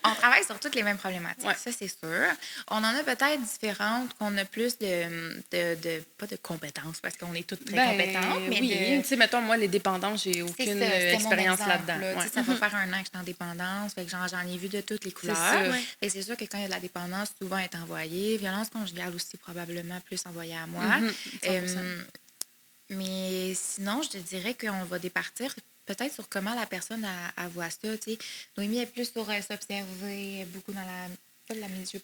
On travaille sur toutes les mêmes problématiques, Ouais. ça c'est sûr. On en a peut-être différentes, qu'on a plus pas de compétences, parce qu'on est toutes très compétentes, mais oui. de... Tu sais, mettons, moi, les dépendances, j'ai C'est aucune ça, c'était mon expérience exemple, là-dedans. là. Tu Ouais. sais, ça va faire un an que je suis en dépendance, fait que j'en ai vu de toutes les couleurs. ça. Ouais. Et c'est sûr que quand il y a de la dépendance, souvent elle est envoyée. Violence conjugale aussi, probablement plus envoyée à moi. 100%. Mais sinon, je te dirais qu'on va départir peut-être sur comment la personne elle voit ça. Tu sais. Noémie est plus sur s'observer, beaucoup dans la... pas de la je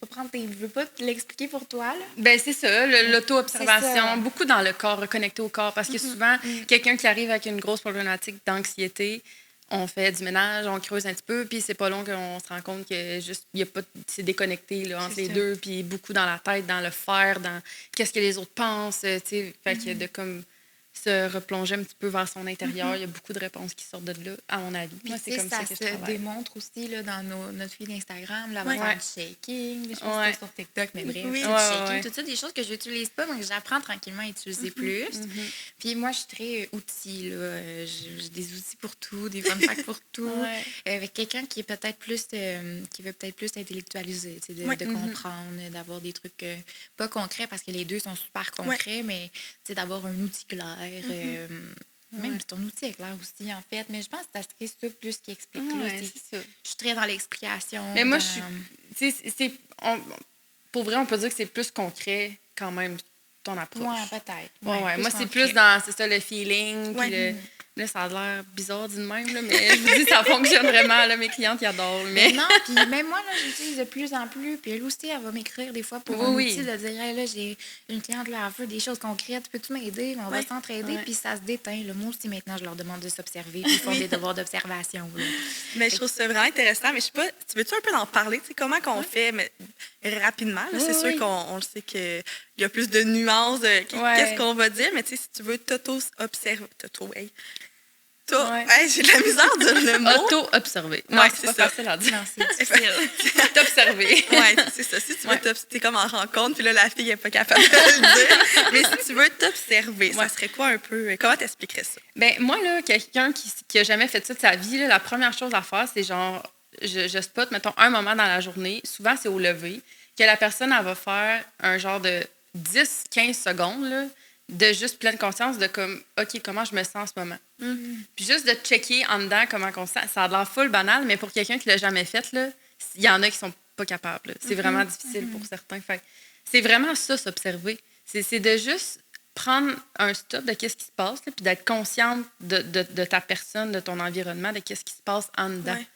veux pas te l'expliquer pour toi, là. Ben c'est ça, C'est ça. l'auto-observation, beaucoup dans le corps, reconnecté au corps. Parce que souvent, quelqu'un qui arrive avec une grosse problématique d'anxiété, on fait du ménage, on creuse un petit peu, puis c'est pas long qu'on se rend compte que juste il y a pas, c'est déconnecté là, entre C'est les ça. deux, puis beaucoup dans la tête, dans le faire, dans qu'est-ce que les autres pensent, tu sais, fait que de comme se replonger un petit peu vers son intérieur, il y a beaucoup de réponses qui sortent de là, à mon avis. Puis, Moi, tu c'est sais, comme ça que je se travaille. démontre aussi là, dans notre fil d'Instagram. Là, on Ouais. va faire du shaking, des choses Ouais. sur TikTok, mais bref, Oui. du Ouais, shaking, ouais. tout ça, des choses que je n'utilise pas, mais que j'apprends tranquillement à utiliser plus. Puis moi, je suis très outil. Là. J'ai des outils pour tout, des fun facts pour tout. Ouais. Avec quelqu'un qui est peut-être plus, qui veut peut-être plus intellectualiser, tu sais, Ouais. de comprendre, d'avoir des trucs pas concrets, parce que les deux sont super concrets, mais tu sais, d'avoir un outil clair. Même ton outil est clair aussi, en fait. Mais je pense que ça serait ça plus qui explique. Là, Ouais, c'est ça. je suis très dans l'explication. Mais moi, dans- je suis. Tu tu sais, pour vrai, on peut dire que c'est plus concret quand même, ton approche. Ouais, peut-être. Ouais. Moi, c'est concret. plus dans, c'est ça, le feeling. Ouais. Puis là, ça a l'air bizarre dit de même, là, mais je vous dis, ça fonctionne vraiment. Là, mes clientes, ils adorent. Mais... Non, puis même moi, là, j'utilise de plus en plus. Puis elle aussi, elle va m'écrire des fois pour Oui. un outil de dire hey, là, j'ai une cliente, là, elle veut des choses concrètes. Peux-tu m'aider? On va s'entraider. Ouais. Puis ça se déteint. Le mot aussi, maintenant, je leur demande de s'observer. Puis ils font des devoirs d'observation. Là. Mais je trouve ça vraiment intéressant. Mais je sais pas, tu veux-tu un peu en parler? Tu sais, comment qu'on fait mais, rapidement? Là, c'est sûr qu'on le sait qu'il y a plus de nuances de qu'est-ce qu'on va dire. Mais tu sais, si tu veux t'auto-observer... Hey, j'ai de la misère de dire le mot. Auto-observer. Non, Ouais, c'est c'est pas ça. facile à dire. Non, c'est difficile. T'observer. Oui, c'est ça. Si tu veux t'es comme en rencontre, puis là, la fille n'est pas capable de le dire. Mais si tu veux t'observer, ça serait quoi un peu? Comment t'expliquerais ça? Ben moi, là, quelqu'un qui a jamais fait ça de sa vie, là, la première chose à faire, c'est genre, je spot, mettons, un moment dans la journée, souvent c'est au lever, que la personne, elle va faire un genre de 10-15 secondes, là, de juste pleine conscience de comme, OK, comment je me sens en ce moment. Puis juste de checker en dedans comment on se sent. Ça a l'air full banal, mais pour quelqu'un qui l'a jamais fait, là, il y en a qui sont pas capables. Là. C'est vraiment difficile pour certains. Fait, c'est vraiment ça, s'observer. C'est de juste prendre un stop de qu'est-ce qui se passe, là, puis d'être consciente de ta personne, de ton environnement, de qu'est-ce qui se passe en dedans. Ouais.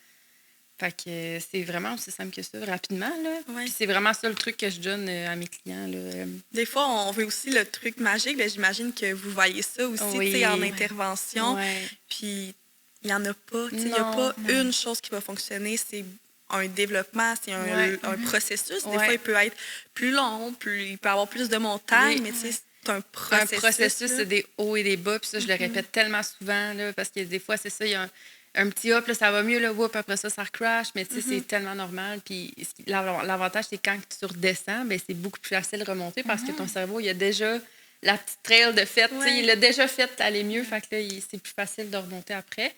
Fait que c'est vraiment aussi simple que ça, rapidement. Là. Ouais. Puis c'est vraiment ça le truc que je donne à mes clients. Là. Des fois, on veut aussi le truc magique. Bien, j'imagine que vous voyez ça aussi tu sais, en intervention. Ouais. Puis, il n'y en a pas. Il n'y a pas une chose qui va fonctionner. C'est un développement, c'est un processus. Des fois, il peut être plus long, il peut avoir plus de montagnes, mais tu sais, c'est un processus. Un processus, c'est des hauts et des bas. Puis ça, je le répète tellement souvent, là, parce que des fois, c'est ça, il y a un petit hop, là, ça va mieux, le whoop, après ça crash. Mais tu sais, c'est tellement normal. Puis l'avantage, c'est quand tu redescends, bien, c'est beaucoup plus facile de remonter parce que ton cerveau, il a déjà la petite trail de fait. Tu sais, il l'a déjà fait aller mieux. Fait que là, c'est plus facile de remonter après.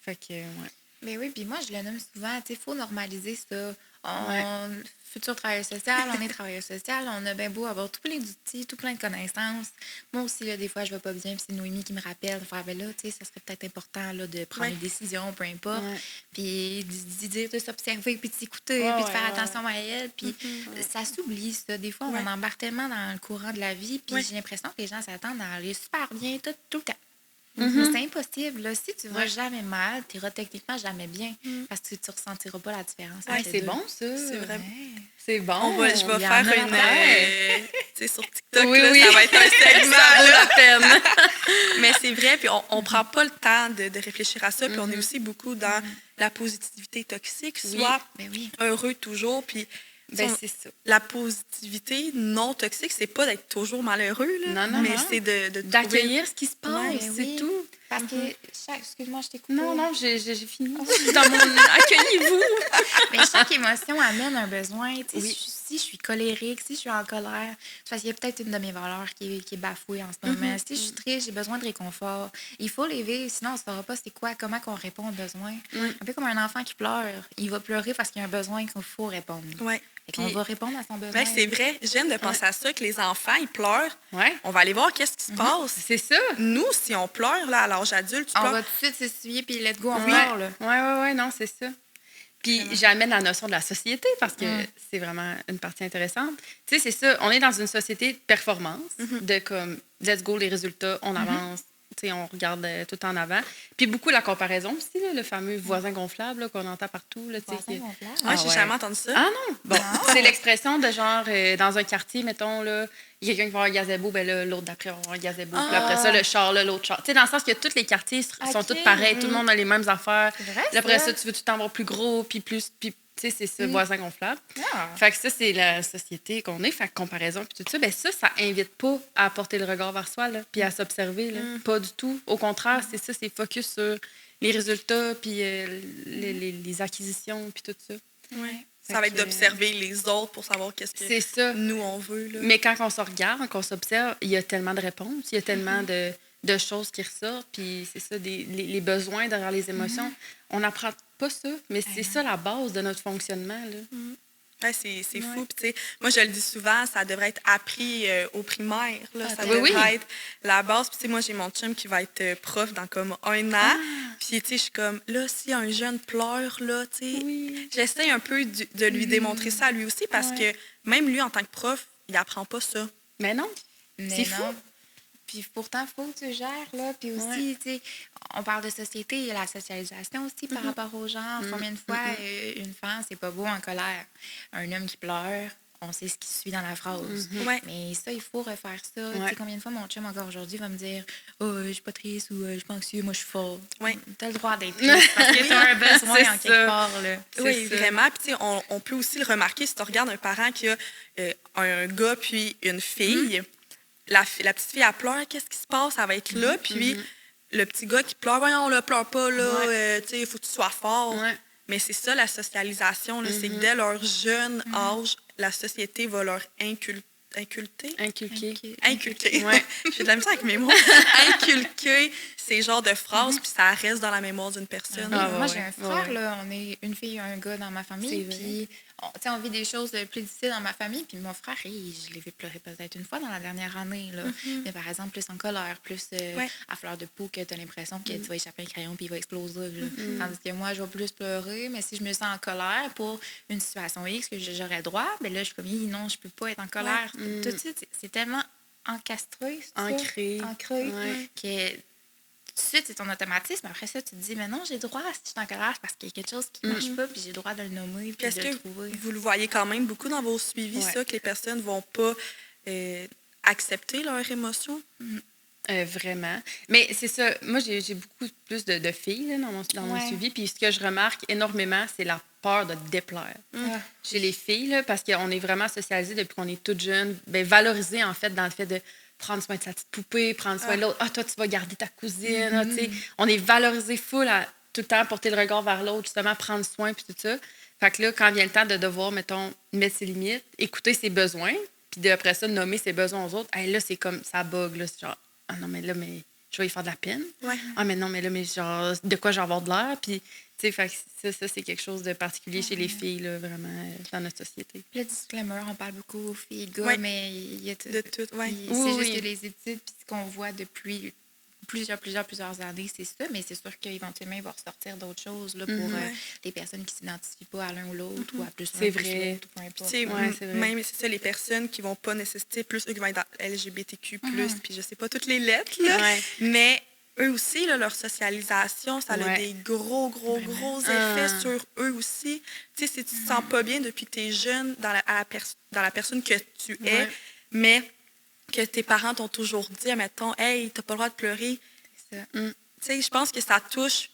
Fait que, Mais oui, puis moi, je le nomme souvent, tu sais, il faut normaliser ça. Futur travailleur social, on est travailleur social, on a bien beau avoir tous les outils, tout plein de connaissances. Moi aussi, là, des fois, je vais pas bien, puis c'est Noémie qui me rappelle, ben là, tu sais, ça serait peut-être important là, de prendre une décision, peu importe, puis de dire, de s'observer, puis de s'écouter, puis de faire attention à elle, puis ça s'oublie, ça. Des fois, on embarque tellement dans le courant de la vie, puis j'ai l'impression que les gens s'attendent à aller super bien tout le temps. Mais c'est impossible. Là. Si tu vas jamais mal, tu n'iras techniquement jamais bien parce que tu ne ressentiras pas la différence. C'est bon, ça. C'est vrai. C'est bon. Je vais faire une... tu sais, sur TikTok, oui. ça va être un segment. Ça vaut la peine. Mais c'est vrai, puis on ne prend pas le temps de réfléchir à ça. Puis on est aussi beaucoup dans la positivité toxique, soit heureux toujours, puis... Ben, c'est ça. La positivité non toxique, c'est pas d'être toujours malheureux, là, mais c'est d'accueillir ce qui se passe, c'est tout. Parce que excuse-moi, je t'écoute. Non, j'ai fini. Je suis dans mon accueillez-vous. Mais chaque émotion amène un besoin. Si je suis colérique, si je suis en colère, c'est parce qu'il y a peut-être une de mes valeurs qui est bafouée en ce moment. Si je suis triste, j'ai besoin de réconfort. Il faut les vivre, sinon on ne saura pas c'est quoi, comment on répond aux besoins. Un peu comme un enfant qui pleure. Il va pleurer parce qu'il y a un besoin qu'il faut répondre. On va répondre à son besoin. Ben, c'est vrai. Je viens de penser à ça, que les enfants, ils pleurent. On va aller voir qu'est-ce qui se passe. C'est ça. Nous, si on pleure là, à l'âge adulte, on va tout de suite s'essuyer puis let's go, on pleure. Oui, non, c'est ça. Puis j'amène la notion de la société parce que c'est vraiment une partie intéressante. Tu sais, c'est ça. On est dans une société de performance, de comme let's go, les résultats, on avance. Tu sais, on regarde tout en avant. Puis beaucoup la comparaison aussi, là, le fameux voisin gonflable là, qu'on entend partout. Là, voisin gonflable? J'ai jamais entendu ça. Ah non? Bon, c'est l'expression de genre, dans un quartier, mettons, là, il y a quelqu'un qui va avoir un gazebo, ben là, l'autre d'après va avoir un gazebo. Puis après ça, le char, là, l'autre char. Tu sais, dans le sens que tous les quartiers sont tous pareils, tout le monde a les mêmes affaires. Puis après ça, tu veux tout avoir plus gros, puis plus... Puis, tu sais, c'est ça, voisin gonflable. Fait que ça, c'est la société qu'on est. Fait que comparaison, puis tout ça, ben ça invite pas à porter le regard vers soi, là, puis à s'observer, là. Pas du tout. Au contraire, c'est ça, c'est focus sur les résultats, puis les acquisitions, puis tout ça. Ça va être d'observer les autres pour savoir qu'est-ce que nous, on veut. Là. Mais quand on se regarde, quand on s'observe, il y a tellement de réponses, il y a tellement de choses qui ressortent, puis c'est ça, les besoins derrière les émotions. On n'apprend pas ça, mais c'est ça la base de notre fonctionnement. Là. C'est fou. Puis, moi, je le dis souvent, ça devrait être appris au primaire. Là. Ça devrait être la base. Puis, moi, j'ai mon chum qui va être prof dans comme 1 an. Puis, tu sais, je suis comme, là, si un jeune pleure, là, tu sais, Oui. j'essaie un peu de lui démontrer ça à lui aussi parce que même lui, en tant que prof, il apprend pas ça. Mais non. Mais C'est fou. non. Puis pourtant, il faut que tu gères, là. Puis aussi, tu sais, on parle de société, il y a la socialisation aussi par rapport aux gens. Combien de fois, une femme, c'est pas beau en colère. Un homme qui pleure, on sait ce qui suit dans la phrase. Ouais. Mais ça, il faut refaire ça. Tu sais, combien de fois mon chum, encore aujourd'hui, va me dire « Oh, je suis pas triste » ou « Je suis pas anxieux, moi, je suis fort. » Ouais. T'as le droit d'être triste parce que t'as un besoin C'est en ça. quelque part, là. Oui, ça. vraiment. Puis, tu sais, on peut aussi le remarquer si tu regardes un parent qui a un gars puis une fille. La petite fille, elle pleure, qu'est-ce qui se passe? Elle va être là. Puis, le petit gars qui pleure, voyons, là, pleure pas, là, tu sais, il faut que tu sois fort. Ouais. Mais c'est ça, la socialisation, là, c'est que dès leur jeune âge, la société va leur inculquer. Inculquer. Ouais. J'ai de la misère avec mes mots. Inculquer ces genres de phrases, puis ça reste dans la mémoire d'une personne. Ah, Moi, ouais, j'ai un ouais. frère, là. On est une fille et un gars dans ma famille. C'est vrai. Puis, on vit des choses plus difficiles dans ma famille. Puis, mon frère, je l'ai vu pleurer peut-être une fois dans la dernière année, là. Mais par exemple, plus en colère, plus à fleur de peau, que tu as l'impression que tu vas échapper un crayon puis il va exploser. Là. Tandis que moi, je vais plus pleurer. Mais si je me sens en colère pour une situation X que j'aurais droit, ben là, je suis comme, non, je peux pas être en colère. Tout de suite, c'est tellement encastré, c'est ça? Ancré. Ouais. Que tout de suite, c'est ton automatisme. Après ça, tu te dis, mais non, j'ai droit, si je suis en colère, c'est parce qu'il y a quelque chose qui ne marche pas, puis j'ai le droit de le nommer, puis Est-ce de le que trouver. vous le voyez quand même beaucoup dans vos suivis, Ouais. ça, que les personnes vont pas accepter leurs émotions? Vraiment. Mais c'est ça. Moi, j'ai beaucoup plus de filles là, dans mon Ouais. suivi. Puis ce que je remarque énormément, c'est la peur de déplaire. Ah. Chez les filles, là, parce qu'on est vraiment socialisés depuis qu'on est toutes jeunes, bien, valorisées, en fait, dans le fait de prendre soin de sa petite poupée, prendre soin de l'autre. Ah, toi, tu vas garder ta cousine. Ah, tu sais. On est valorisés full à tout le temps porter le regard vers l'autre, justement, prendre soin, puis tout ça. Fait que là, quand vient le temps de devoir, mettons, mettre ses limites, écouter ses besoins, puis après ça, nommer ses besoins aux autres, hey, là, c'est comme, ça bug, là, c'est genre, ah non, mais là, mais je vais y faire de la peine. Ouais. Ah, mais non, mais là, mais genre, de quoi je vais avoir de l'air, puis, tu sais, fait que ça, c'est quelque chose de particulier chez les filles, là, vraiment, dans notre société. Le disclaimer, on parle beaucoup aux filles, gars, Ouais. mais il y a De tout, ouais. puis Oui, c'est oui. juste que les études, puis ce qu'on voit depuis plusieurs années, c'est ça, mais c'est sûr qu'éventuellement, il va ressortir d'autres choses là, pour les personnes qui ne s'identifient pas à l'un ou l'autre ou à plus C'est l'un plus vrai. l'autre, ou peu importe. Tu sais, Ouais, c'est vrai. même, c'est ça, les personnes qui vont pas nécessiter plus, eux qui vont être dans LGBTQ+, puis je sais pas toutes les lettres, là, Ouais. mais eux aussi, là, leur socialisation, ça a Ouais. des gros effets sur eux aussi. Tu sais, si tu te sens pas bien depuis que tu es jeune dans la personne que tu es, Ouais. mais que tes parents t'ont toujours dit, admettons, « Hey, t'as pas le droit de pleurer. » C'est ça. Tu sais, je pense que ça touche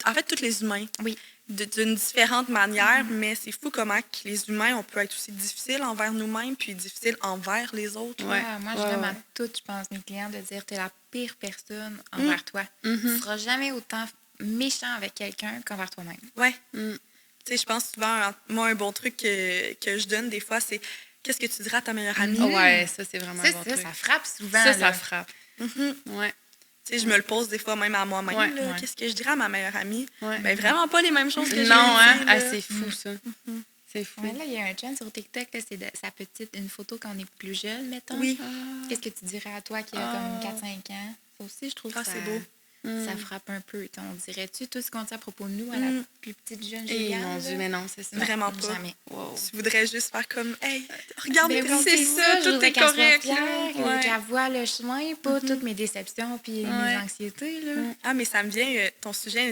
en fait, tous les humains. Oui. D'une différente manière, mais c'est fou comment que les humains, on peut être aussi difficiles envers nous-mêmes puis difficiles envers les autres. Ouais. Ah, moi, je Ouais, demande ouais. à toutes, je pense, mes clients de dire tu es la pire personne envers toi. Tu ne seras jamais autant méchant avec quelqu'un qu'envers toi-même. Ouais. Mm. Tu sais, je pense souvent, moi, un bon truc que je donne des fois, c'est qu'est-ce que tu diras à ta meilleure amie? Ouais, ça, c'est vraiment un bon truc. Ça frappe souvent. Ça, là. ça frappe. Mhm. Ouais. Tu sais, je me le pose des fois même à moi-même. Ouais. là. Ouais. Qu'est-ce que je dirais à ma meilleure amie? Ouais. Ben, vraiment pas les mêmes choses que je Non, hein? lui dis, Ah, là. c'est fou, ça. C'est fou. Ouais, là, il y a un trend sur TikTok, là, c'est de sa petite, une photo quand on est plus jeune, mettons. Oui. Qu'est-ce que tu dirais à toi qui a comme 4-5 ans? Ça aussi, je trouve Ah, que c'est beau. ça frappe un peu. On dirait-tu tout ce qu'on dit à propos de nous à la plus petite jeune Eh, Juliane? mon là? Dieu, mais non, c'est ça. Vraiment pas. Jamais. Wow. Tu voudrais juste faire comme, hey, regarde, Ben oui, c'est ça, je tout voudrais est qu'elle soit correct. fière, là. Ouais. qu'elle voit le chemin, pas toutes mes déceptions puis mes anxiétés. Là. Ah, mais ça me vient, ton sujet,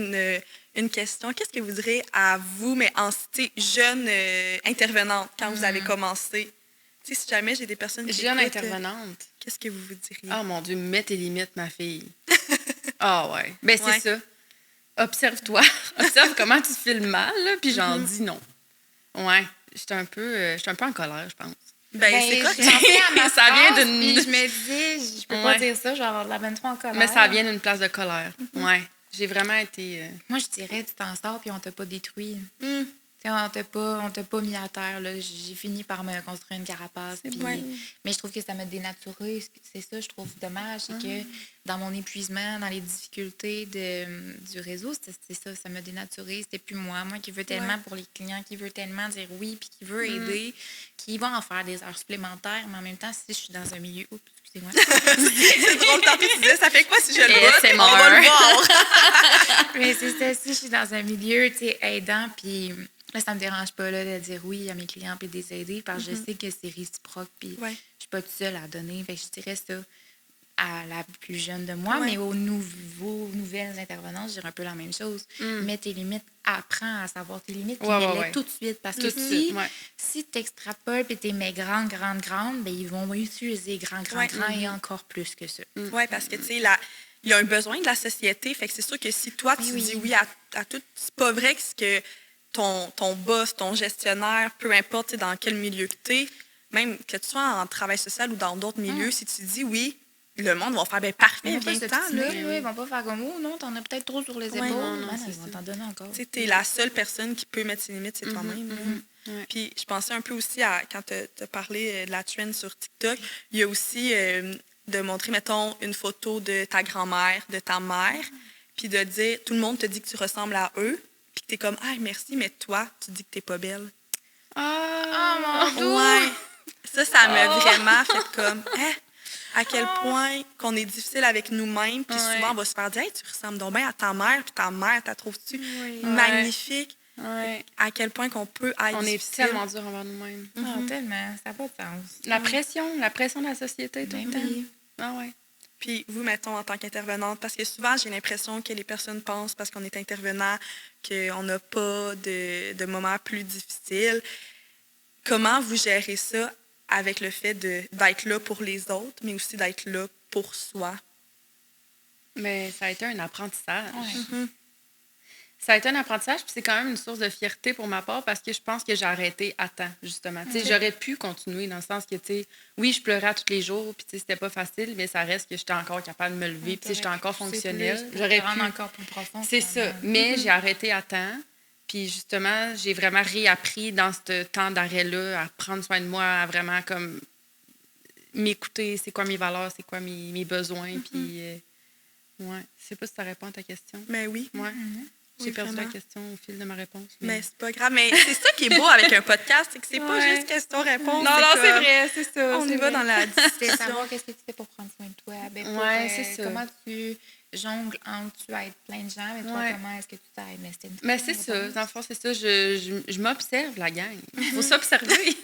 une question. Qu'est-ce que vous direz à vous, mais en cité jeune intervenante, quand vous avez commencé? Tu sais, si jamais j'ai des personnes qui Jeune écoutent, intervenante. qu'est-ce que vous diriez? Ah, mon Dieu, mets tes limites, ma fille. Ah, ouais. Ben, c'est Ouais. ça. Observe-toi. Observe comment tu te files mal, là, puis j'en dis non. Ouais. J'étais un peu en colère, je pense. Ben, c'est je correct. pensais à ma Ça vient phrase, d'une- puis je me dis, je peux pas Ouais. dire ça, je vais avoir de la 23 en colère. Mais ça vient d'une place de colère. Ouais. J'ai vraiment été... Moi, je dirais, tu t'en sors puis on t'a pas détruit. On t'a pas mis à terre. Là. J'ai fini par me construire une carapace. Puis, mais je trouve que ça m'a dénaturé. C'est ça, je trouve dommage. C'est que dans mon épuisement, dans les difficultés du réseau, c'est ça, ça m'a dénaturé. C'était plus moi. Moi qui veux tellement pour les clients, qui veut tellement dire oui, puis qui veut aider, qui va en faire des heures supplémentaires. Mais en même temps, si je suis dans un milieu... Oups, excusez-moi. C'est drôle, tantôt tu disais, ça fait quoi si je le botte? On va le voir. Mais c'est ça, si je suis dans un milieu, tu sais, aidant, puis... Là, ça me dérange pas là, de dire oui à mes clients et de les aider parce que je sais que c'est réciproque puis je suis pas toute seule à donner. Fait que je dirais ça à la plus jeune de moi, mais aux nouvelles intervenantes, je dirais un peu la même chose. Mets tes limites, apprends à savoir tes limites, puis mets-les tout de suite. Parce que si tu extrapoles et tu les mets grandes, ben, ils vont utiliser grand et encore plus que ça. Oui, parce que tu sais, il y a un besoin de la société. Fait que c'est sûr que si toi, tu dis oui à tout, c'est pas vrai que ton boss, ton gestionnaire, peu importe dans quel milieu que tu es, même que tu sois en travail social ou dans d'autres milieux, si tu dis oui, le monde va faire bien parfait, viens temps. Ils vont pas faire comme oh non, t'en as peut-être trop sur les épaules. Ils vont t'en donner encore. Tu es la seule personne qui peut mettre ses limites, c'est toi-même. Puis je pensais un peu aussi à quand tu as parlé de la trend sur TikTok, il y a aussi de montrer, mettons, une photo de ta grand-mère, de ta mère, puis de dire, tout le monde te dit que tu ressembles à eux. Puis t'es comme, ah, merci, mais toi, tu dis que t'es pas belle. Oh, mon Dieu! Ouais. Ça m'a vraiment fait comme, à quel point qu'on est difficile avec nous-mêmes. Puis souvent, on va se faire dire, hey, tu ressembles donc bien à ta mère. Puis ta mère, t'as trouves-tu magnifique? Ouais. À quel point qu'on peut être on difficile. est tellement dur envers nous-mêmes. Tellement. Ça n'a pas de sens. La pression de la société, tout le temps. Oui. Ah ouais. Puis vous, mettons, en tant qu'intervenante, parce que souvent, j'ai l'impression que les personnes pensent, parce qu'on est intervenant, qu'on n'a pas de moments plus difficiles. Comment vous gérez ça avec le fait d'être là pour les autres, mais aussi d'être là pour soi? Mais ça a été un apprentissage. Ça a été un apprentissage, puis c'est quand même une source de fierté pour ma part parce que je pense que j'ai arrêté à temps, justement. J'aurais pu continuer dans le sens que, oui, je pleurais tous les jours, puis c'était pas facile, mais ça reste que j'étais encore capable de me lever, puis j'étais encore fonctionnelle. J'aurais pu encore plus profond. C'est ça. Mais j'ai arrêté à temps, puis justement, j'ai vraiment réappris dans ce temps d'arrêt-là à prendre soin de moi, à vraiment comme m'écouter, c'est quoi mes valeurs, c'est quoi mes besoins, puis ouais. Je sais pas si ça répond à ta question. Mais oui. Ouais. J'ai perdu la question au fil de ma réponse. Mais c'est pas grave. Mais c'est ça qui est beau avec un podcast, c'est que c'est pas juste question-réponse. Non, c'est vrai, c'est ça. On y va dans la discussion. C'est savoir qu'est-ce que tu fais pour prendre soin de toi. C'est ça. Comment tu jongles entre tu aides plein de gens, mais toi, comment est-ce que tu t'aides? Mais c'est ça. Dans le fond, c'est ça. Je m'observe, la gang. Il faut s'observer.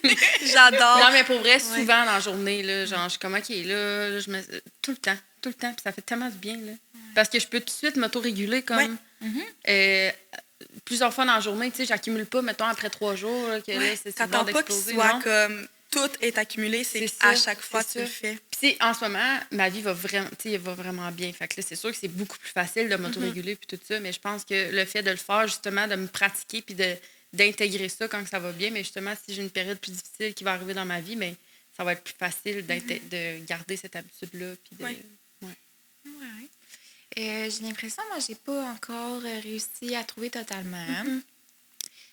J'adore. Non, mais pour vrai, souvent dans la journée, là, genre, je suis comme, OK, là, tout le temps. Puis ça fait tellement du bien, là. Parce que je peux tout de suite m'auto-réguler comme... plusieurs fois dans la journée, tu sais, j'accumule pas, mettons, après 3 jours, là, que là, c'est t'attends pas que ce soit comme tout est accumulé, c'est à chaque fois tu le fais. Puis en ce moment, ma vie va vraiment bien. Fait que là, c'est sûr que c'est beaucoup plus facile de m'auto-réguler puis tout ça, mais je pense que le fait de le faire, justement, de me pratiquer puis d'intégrer ça quand ça va bien, mais justement, si j'ai une période plus difficile qui va arriver dans ma vie, mais ça va être plus facile de garder cette habitude-là. Puis j'ai l'impression, moi, j'ai pas encore réussi à trouver totalement.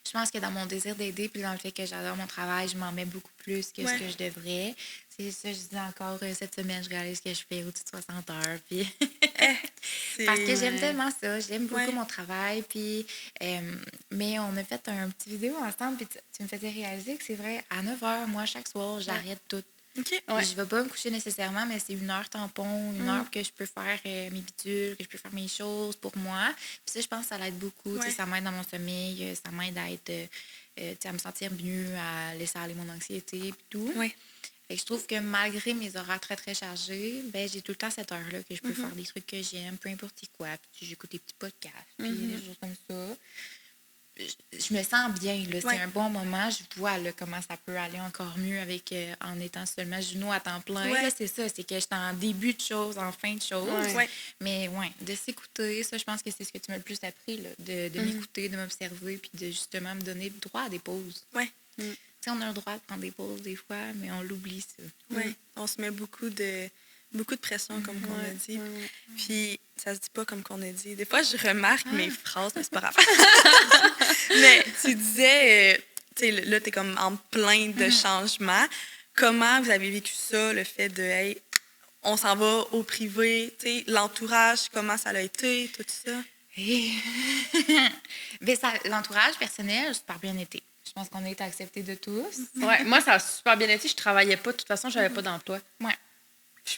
Je pense que dans mon désir d'aider, puis dans le fait que j'adore mon travail, je m'en mets beaucoup plus que ce que je devrais. C'est ça, je dis encore, cette semaine, je réalise que je fais au-dessus de 60 heures. Puis parce que j'aime tellement ça. J'aime beaucoup mon travail. Puis, mais on a fait un petit vidéo ensemble, puis tu me faisais réaliser que c'est vrai, à 9 heures, moi, chaque soir, j'arrête tout. Okay. Je ne vais pas me coucher nécessairement, mais c'est 1 heure tampon, 1 heure que je peux faire mes bidules, que je peux faire mes choses pour moi. Puis ça, je pense que ça l'aide beaucoup. Ça m'aide dans mon sommeil, ça m'aide à être, à me sentir mieux, à laisser aller mon anxiété et tout. Fait que je trouve que malgré mes horaires très, très chargés, ben, j'ai tout le temps cette heure-là que je peux faire des trucs que j'aime, peu importe quoi. Puis j'écoute des petits podcasts, puis des choses comme ça. Je me sens bien, là. C'est un bon moment. Je vois là, comment ça peut aller encore mieux avec en étant seulement juno à temps plein. Là, c'est ça, c'est que j'étais en début de choses, en fin de choses. Mais de s'écouter, ça, je pense que c'est ce que tu m'as le plus appris, là, de m'écouter, de m'observer, puis de justement me donner le droit à des pauses. Tu sais, on a le droit de prendre des pauses des fois, mais on l'oublie, ça. On se met beaucoup de Beaucoup de pression, comme qu'on a dit. Ouais. Puis, ça se dit pas comme qu'on a dit. Des fois, je remarque mes phrases, mais c'est pas grave. Mais tu disais, tu sais, là, t'es comme en plein de changements. Comment vous avez vécu ça, le fait de, hey, on s'en va au privé, tu sais, l'entourage, comment ça a été, tout ça? Mais l'entourage personnel a super bien été. Je pense qu'on a été acceptés de tous. Ouais, moi, ça a super bien été. Je travaillais pas. De toute façon, j'avais pas d'emploi. Ouais.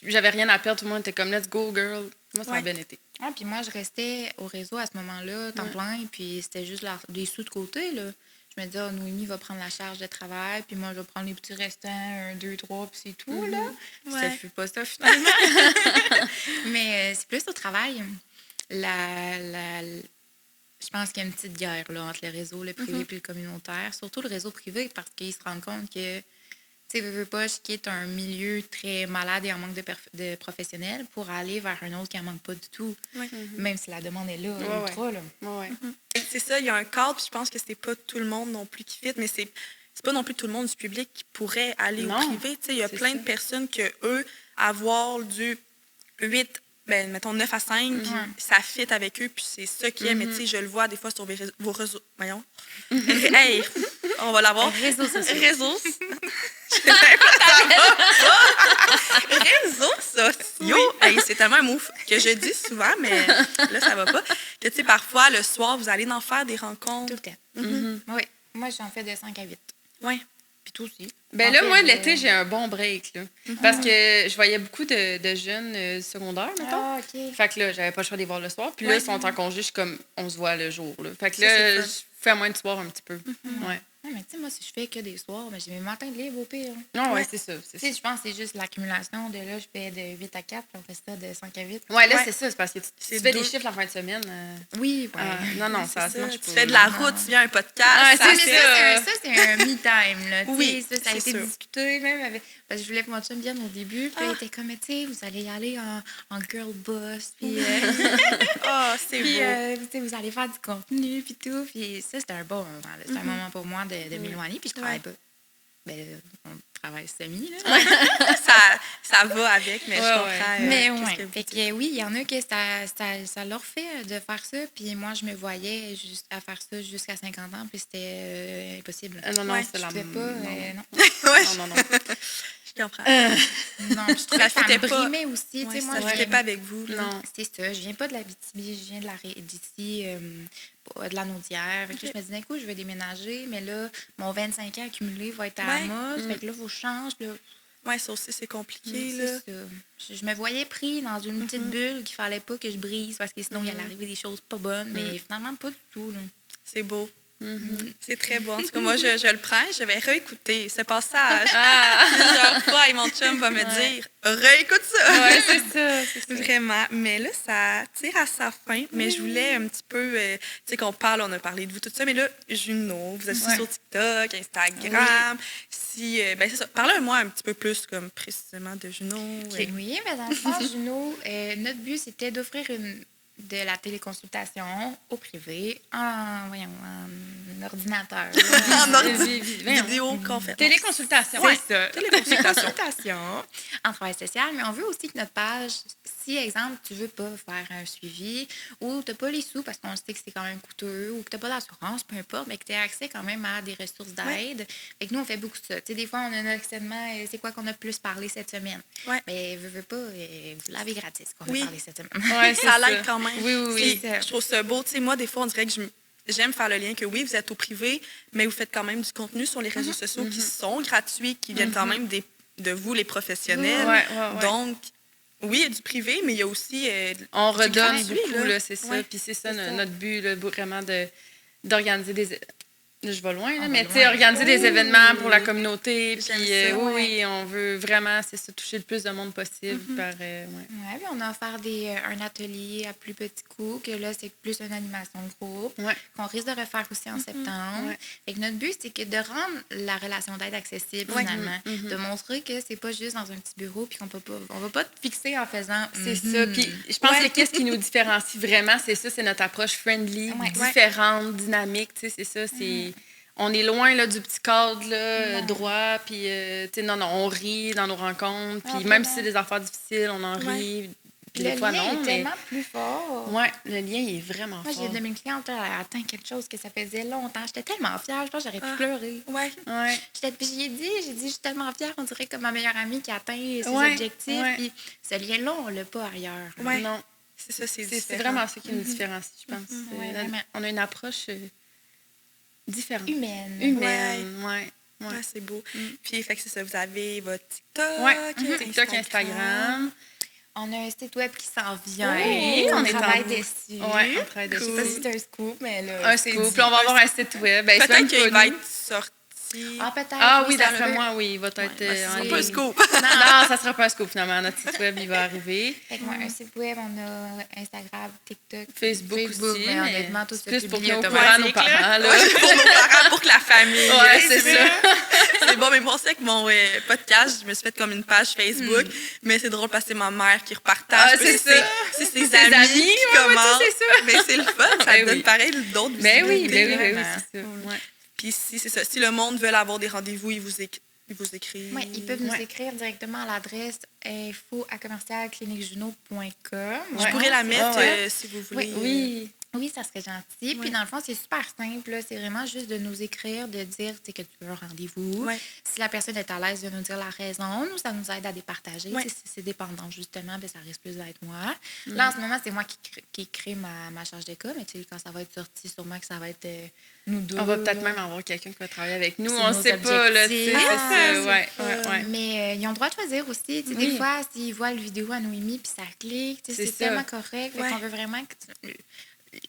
J'avais rien à perdre. Tout le monde était comme, let's go, girl. Moi, ça a bien été. Ah, puis moi, je restais au réseau à ce moment-là, temps plein, puis c'était juste des sous de côté, là. Je me disais, Noémie va prendre la charge de travail, puis moi, je vais prendre les petits restants, 1, 2, 3, puis c'est tout, là. Ça fait pas ça, finalement. Mais c'est plus au travail. Je pense qu'il y a une petite guerre là, entre le réseau, le privé et le communautaire. Surtout le réseau privé, parce qu'ils se rendent compte que, tu sais, veux pas, qui est un milieu très malade et en manque de professionnels, pour aller vers un autre qui en manque pas du tout. Même si la demande est là, ultra, là. C'est ça, il y a un cadre, puis je pense que c'est pas tout le monde non plus qui fit, mais c'est pas non plus tout le monde du public qui pourrait aller au privé. Tu sais, il y a plein de personnes que, eux, avoir du 8, mettons 9 à 5, ça fit avec eux, puis c'est ça qu'ils aiment. Mais tu sais, je le vois des fois sur vos réseaux. Voyons. Hey, on va l'avoir. Réseaux sociaux. Réseaux sociaux. Hey, c'est tellement un mot que je dis souvent, mais là, ça va pas. Que tu sais, parfois, le soir, vous allez en faire des rencontres. Tout le temps. Oui. Moi, j'en fais de 5 à 8. Oui. Puis toi aussi. Ben là, moi, l'été, j'ai un bon break, là. Parce que je voyais beaucoup de jeunes secondaires, mettons. Ah, OK. Fait que là, j'avais pas le choix de les voir le soir. Puis là, ils sont en congé, je suis comme, on se voit le jour, là. Fait que là, je fais moins de soir un petit peu. Ouais. Non, mais tu sais, moi, si je fais que des soirs, j'ai mes matins de libre au pire. Non, ouais, c'est ça. Tu sais, je pense que c'est juste l'accumulation de là, je fais de 8 à 4, puis on fait ça de 5 à 8. Ouais, là, c'est ça. C'est parce que tu fais des 2. chiffres la fin de semaine. Oui, non, ça Ça. marche Tu pas. fais de la route, tu viens à un podcast. Ah, ça c'est fait- Ça, c'est un me-time, là. Oui, Ça a c'est été sûr. discuté même avec... Parce que je voulais que mon chum vienne au début, puis là, il était comme, tu sais, vous allez y aller en girl boss, puis... C'est puis, beau. tu sais, vous allez faire du contenu, puis tout. Puis ça, c'était un bon moment, là. C'était un moment pour moi de m'éloigner, puis je travaille pas. Ben, on travaille semi, là. Ça va avec, mais je comprends. Mais qu'est-ce ouais. que vous Fait dites. que oui, il y en a que ça leur fait de faire ça. Puis moi, je me voyais juste à faire ça jusqu'à 50 ans. Puis c'était impossible. Non, Ouais, c'est Je la pouvais pas. Non. Ouais, Non. je comprends. Non, je trouvais que ça fitait me pas. brimait aussi. Tu Ouais, sais, moi, ça ne je fitait pas avec vous. là. Non. c'est ça. Je viens pas de la BTB, je viens d'ici, de la Naudière. Fait que là, je me disais, écoute, je vais déménager, mais là, mon 25 ans accumulé va être à la mode. Fait que là, il faut que je change. Là. Ouais, ça aussi, c'est compliqué. C'est Là. ça. Je me voyais pris dans une petite bulle qu'il fallait pas que je brise parce que sinon, il allait arriver des choses pas bonnes. Mais finalement, pas du tout. Là. C'est beau. C'est très beau. En tout cas, moi, je le prends. Je vais réécouter ce passage plusieurs fois et mon chum va me dire « Réécoute ça! Ouais, c'est ça. Vraiment. Mais là, ça tire à sa fin. Mais je voulais un petit peu, tu sais, qu'on parle, on a parlé de vous, tout ça. Mais là, Juno, vous êtes aussi sur TikTok, Instagram. Si, c'est ça. Parlez-moi un petit peu plus, comme précisément, de Juno. Oui, mais dans le fond, Juno, notre but, c'était d'offrir de la téléconsultation au privé en ordinateur. Vidéoconférence. Téléconsultation. C'est ça. Téléconsultation. En travail social, mais on veut aussi que notre page, si, exemple, tu veux pas faire un suivi ou tu n'as pas les sous parce qu'on sait que c'est quand même coûteux ou que tu n'as pas d'assurance, peu importe, mais que tu as accès quand même à des ressources d'aide. Fait que nous, on fait beaucoup de ça. Tu sais, des fois, on a un accident, c'est quoi qu'on a plus parlé cette semaine? Ouais. Mais veux pas, vous l'avez gratis qu'on a parlé cette semaine. Ouais, Ça l'aide quand même. Oui. Puis, je trouve ça beau. Tu sais, moi, des fois, on dirait que j'aime faire le lien que oui, vous êtes au privé, mais vous faites quand même du contenu sur les réseaux sociaux qui sont gratuits, qui viennent quand même de vous, les professionnels. Ouais. Donc, oui, il y a du privé, mais il y a aussi... On du redonne gratuit, beaucoup, là. là, c'est ça. Ouais. Puis c'est ça, notre but, là, vraiment d'organiser des... Je vais loin, là, On mais va tu sais, loin. organiser des événements pour la communauté. J'aime Puis ça, oui, on veut vraiment, c'est ça, toucher le plus de monde possible. Ouais, puis on a offert un atelier à plus petit coût, que là, c'est plus une animation de groupe, qu'on risque de refaire aussi en septembre. Ouais. Fait que notre but, c'est que de rendre la relation d'aide accessible, finalement. De montrer que c'est pas juste dans un petit bureau, puis on va pas te fixer en faisant... C'est ça. Puis je pense que qu'est-ce qui nous différencie vraiment, c'est ça, c'est notre approche friendly, différente, dynamique. Tu sais, c'est ça. on est loin là, du petit cadre là, droit. Puis, tu sais, non, on rit dans nos rencontres. Puis même si c'est des affaires difficiles, on en rit. Puis Le des fois, lien non. est Mais tellement plus fort. ouais, le lien il est vraiment Moi, j'ai fort. une de mes clientes, elle a atteint quelque chose que ça faisait longtemps. J'étais tellement fière, je pense que j'aurais pu pleurer. Ouais. Ouais. Puis j'ai dit, je suis tellement fière, on dirait comme ma meilleure amie qui atteint ses Ouais, objectifs. ouais. Puis ce lien-là, on l'a pas ailleurs. Ouais. Non. C'est ça, c'est C'est différent. vraiment ça qui nous différencie, je pense. Ouais, vraiment. On a une approche différente. Humaine. Humaine, ouais. Ouais, c'est beau. Puis, fait que c'est ça, vous avez votre TikTok, Ouais. TikTok, Instagram. On a un site web qui s'en vient. Oui, on on est travaille en- dessus. Ouais, on travaille Je dessus. sais pas si c'est un scoop, mais là. Un c'est scoop. dit. Puis on va avoir un site web. Ben, c'est Peut-être même qu'il pas va nous. être sorti. Ah, peut-être. Ah oui, ça d'après peut. moi, oui. Il va être en C'est ligne. pas un scoop. Non, ça sera pas un scoop finalement. Notre site web, il va arriver. Fait que moi, un site web, on a Instagram, TikTok, Facebook aussi, mais mais honnêtement, tout c'est se plus pour publie nos automatiquement. parents, nos parents. Là. Ouais, pour nos parents, pour que la famille. Ouais, c'est ça. C'est bon, mais moi aussi, avec mon podcast, je me suis fait comme une page Facebook, mais c'est drôle parce que c'est ma mère qui repartage. Ah, Puis c'est ça. C'est ses Ses amis amis, qui ouais, commentent. c'est ça. Mais c'est le fun, ça Ben donne oui. pareil d'autres Ben oui, visibilités, ben oui, vraiment. c'est ça. Ouais. Puis si, c'est ça, si le monde veut avoir des rendez-vous, ils vous écrivent. Oui, ils peuvent nous écrire directement à l'adresse info@cliniquejuno.com. Je pourrais la mettre ouais. si vous voulez. Oui. Oui, ça serait gentil. Puis dans le fond, c'est super simple. Là. C'est vraiment juste de nous écrire, de dire tu sais, que tu veux un rendez-vous. Ouais. Si la personne est à l'aise de nous dire la raison, nous, ça nous aide à départager. Ouais. Tu sais, Si c'est dépendant, justement, ben, ça risque plus d'être moi. Là, en ce moment, c'est moi qui crée ma charge de cas, mais tu sais, quand ça va être sorti, sûrement que ça va être nous deux. On va peut-être même avoir quelqu'un qui va travailler avec nous. C'est On nos sait pas, là, tu sais. objectifs. c'est ça, c'est ouais, fun. ouais. Mais ils ont le droit de choisir aussi. Tu sais, Oui. Des fois, s'ils voient le vidéo à Noémie puis ça clique, tu sais, C'est c'est ça. tellement correct. Fait Ouais. qu'on veut vraiment que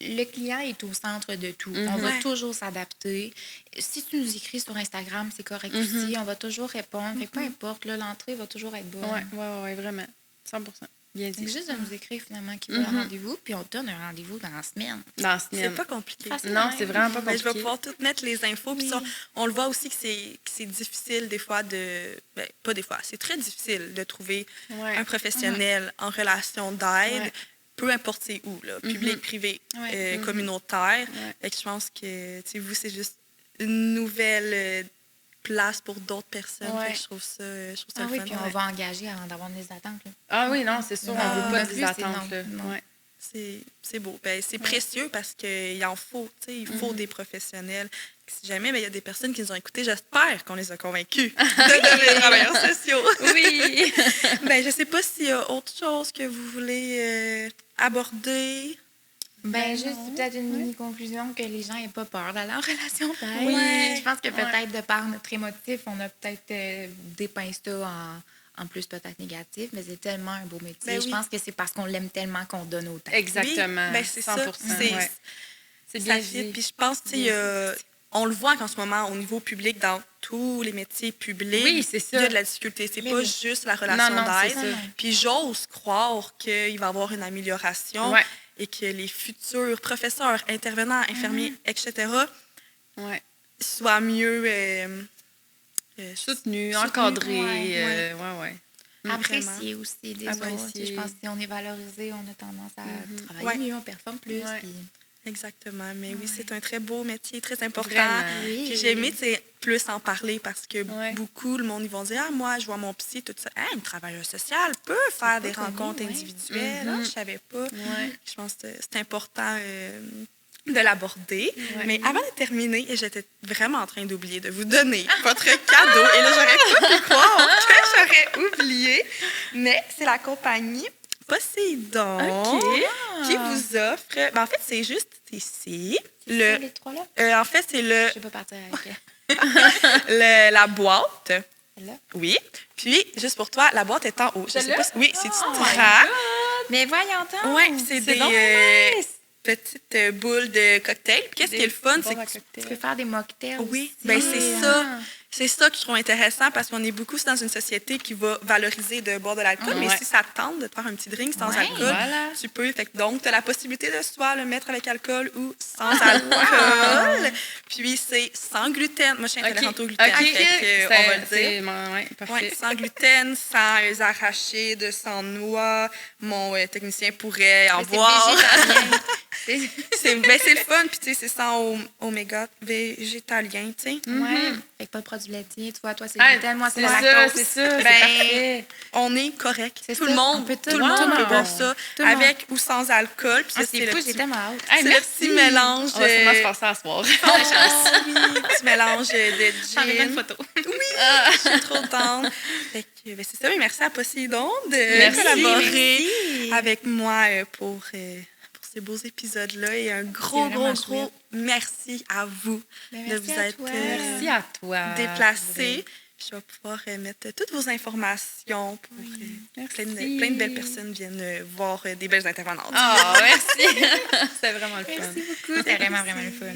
le client est au centre de tout. On Mhm. va Ouais. toujours s'adapter. Si tu nous écris sur Instagram, c'est correct aussi. On va toujours répondre. Fait que peu importe, là, l'entrée va toujours être bonne. Ouais, vraiment. 100%. Bien C'est dit. juste de nous écrire finalement qui veut un rendez-vous, puis on te donne un rendez-vous dans la semaine. Dans la C'est semaine. pas compliqué. Facile. Non, c'est vraiment pas Mais compliqué. je vais pouvoir toutes mettre les infos. Puis Oui. ça, on le voit aussi que c'est difficile des fois pas des fois, c'est très difficile de trouver Ouais. un professionnel en relation d'aide, Ouais. peu importe c'est où, là, public, privé, Ouais. communautaire. Ouais. Fait que je pense que vous, c'est juste une nouvelle place pour d'autres personnes. Ouais. Fait que je trouve ça Ah le oui, fun. puis on va engager avant d'avoir des attentes. Là. Ah oui, non, c'est sûr. Non, On veut pas non des plus, c'est attentes, non. là. Non. Ouais. C'est beau. Ben, c'est précieux parce qu'il en faut. Il faut des professionnels. Si jamais il y a des personnes qui nous ont écoutés, j'espère qu'on les a convaincus de devenir travailleurs sociaux. Oui. Ben, je sais pas s'il y a autre chose que vous voulez aborder. Ben, juste peut-être une mini-conclusion que les gens n'aient pas peur d'aller en relation d'aide. Oui. Je pense que peut-être de par notre émotif, on a peut-être dépeint ça en plus peut-être négatif, mais c'est tellement un beau métier. Ben Je oui. pense que c'est parce qu'on l'aime tellement qu'on donne autant. Exactement. Oui, ben, c'est 100%. ça. C'est ouais. C'est ça bien fit. dit. Puis je pense, tu sais, on le voit qu'en ce moment, au niveau public, dans tous les métiers publics, Oui, c'est ça. il y a de la difficulté. C'est Mais pas oui. juste la relation Non, c'est d'aide. ça. Puis j'ose croire qu'il va y avoir une amélioration Ouais. et que les futurs professeurs, intervenants, infirmiers, etc., Ouais. soient mieux Soutenu, Soutenu, encadré. ouais, Ouais. Apprécier aussi des autres. Apprécier. Je pense que si on est valorisé, on a tendance à travailler Ouais. mieux, on performe plus. Ouais. Puis... Exactement. Mais oui, c'est un très beau métier, très important. Vraiment. Oui. Puis j'ai aimé, tu sais, plus en parler parce que Ouais. beaucoup, le monde, ils vont dire « Ah, moi, je vois mon psy, tout ça. Une travailleuse sociale peut faire des pas connu, rencontres ouais. individuelles. Ah, je savais pas. Ouais. Je pense que c'est important de l'aborder. Ouais. Mais avant de terminer, j'étais vraiment en train d'oublier de vous donner votre cadeau. Et là, j'aurais pas pu croire que j'aurais oublié. Mais c'est la compagnie Poséidon OK. qui vous offre... Ben, en fait, c'est juste ici. C'est ça, les trois là? En fait, c'est le, Je vais pas partir avec la boîte. celle-là. Oui. Puis, juste pour toi, la boîte est en haut. Je sais Celle-là? pas si- oui, c'est Oh du my drap. Mais voyons donc! Oui, c'est des donc nice. petites boules de cocktail. Puis qu'est-ce qui est le fun, c'est que Tu peux faire des mocktails oui, aussi. ben c'est Ah. ça. C'est ça que je trouve intéressant parce qu'on est beaucoup dans une société qui va valoriser de boire de l'alcool. Mais Ouais. si ça te tente de te faire un petit drink sans Ouais, alcool, voilà. tu peux. Fait que donc, tu as la possibilité de soit le mettre avec alcool ou sans alcool. Puis c'est sans gluten. Moi, je suis intolérante au gluten. OK. Fait que, on va le dire. Ouais, parfait. Ouais, sans gluten, sans arachides, sans noix. Mon technicien pourrait en Mais c'est boire. végétarien. C'est le fun, puis tu sais, c'est sans oméga végétalien, tu sais. Ouais. Fait que pas de produits laitiers. Tu vois, toi, c'est Ah, le gluten, moi, c'est le ça, lactose. c'est ça. C'est Ben, parfait. On est correct. C'est Tout ça. le monde, On peut tout le monde peut boire ça, Tout le monde. avec ou sans alcool. Puis ça, C'est fou, j'ai tellement hâte. Hey, c'est le merci. petit mélange. On va sûrement se faire ça à soir. Oui, petit mélange de J'en ai gin. une photo. Je suis trop tendre. Fait que, ben, c'est ça, mais merci à Poséidon de Merci, collaborer merci. avec moi pour ces beaux épisodes-là. Et un gros, C'est gros, vraiment gros merci à vous Ben, de merci vous à être toi. Merci à toi. déplacés. Puis je vais pouvoir mettre toutes vos informations pour plein de belles personnes viennent voir des belles intervenantes. Oh, merci. C'était vraiment le fun. Merci beaucoup. C'était vraiment, vraiment le fun.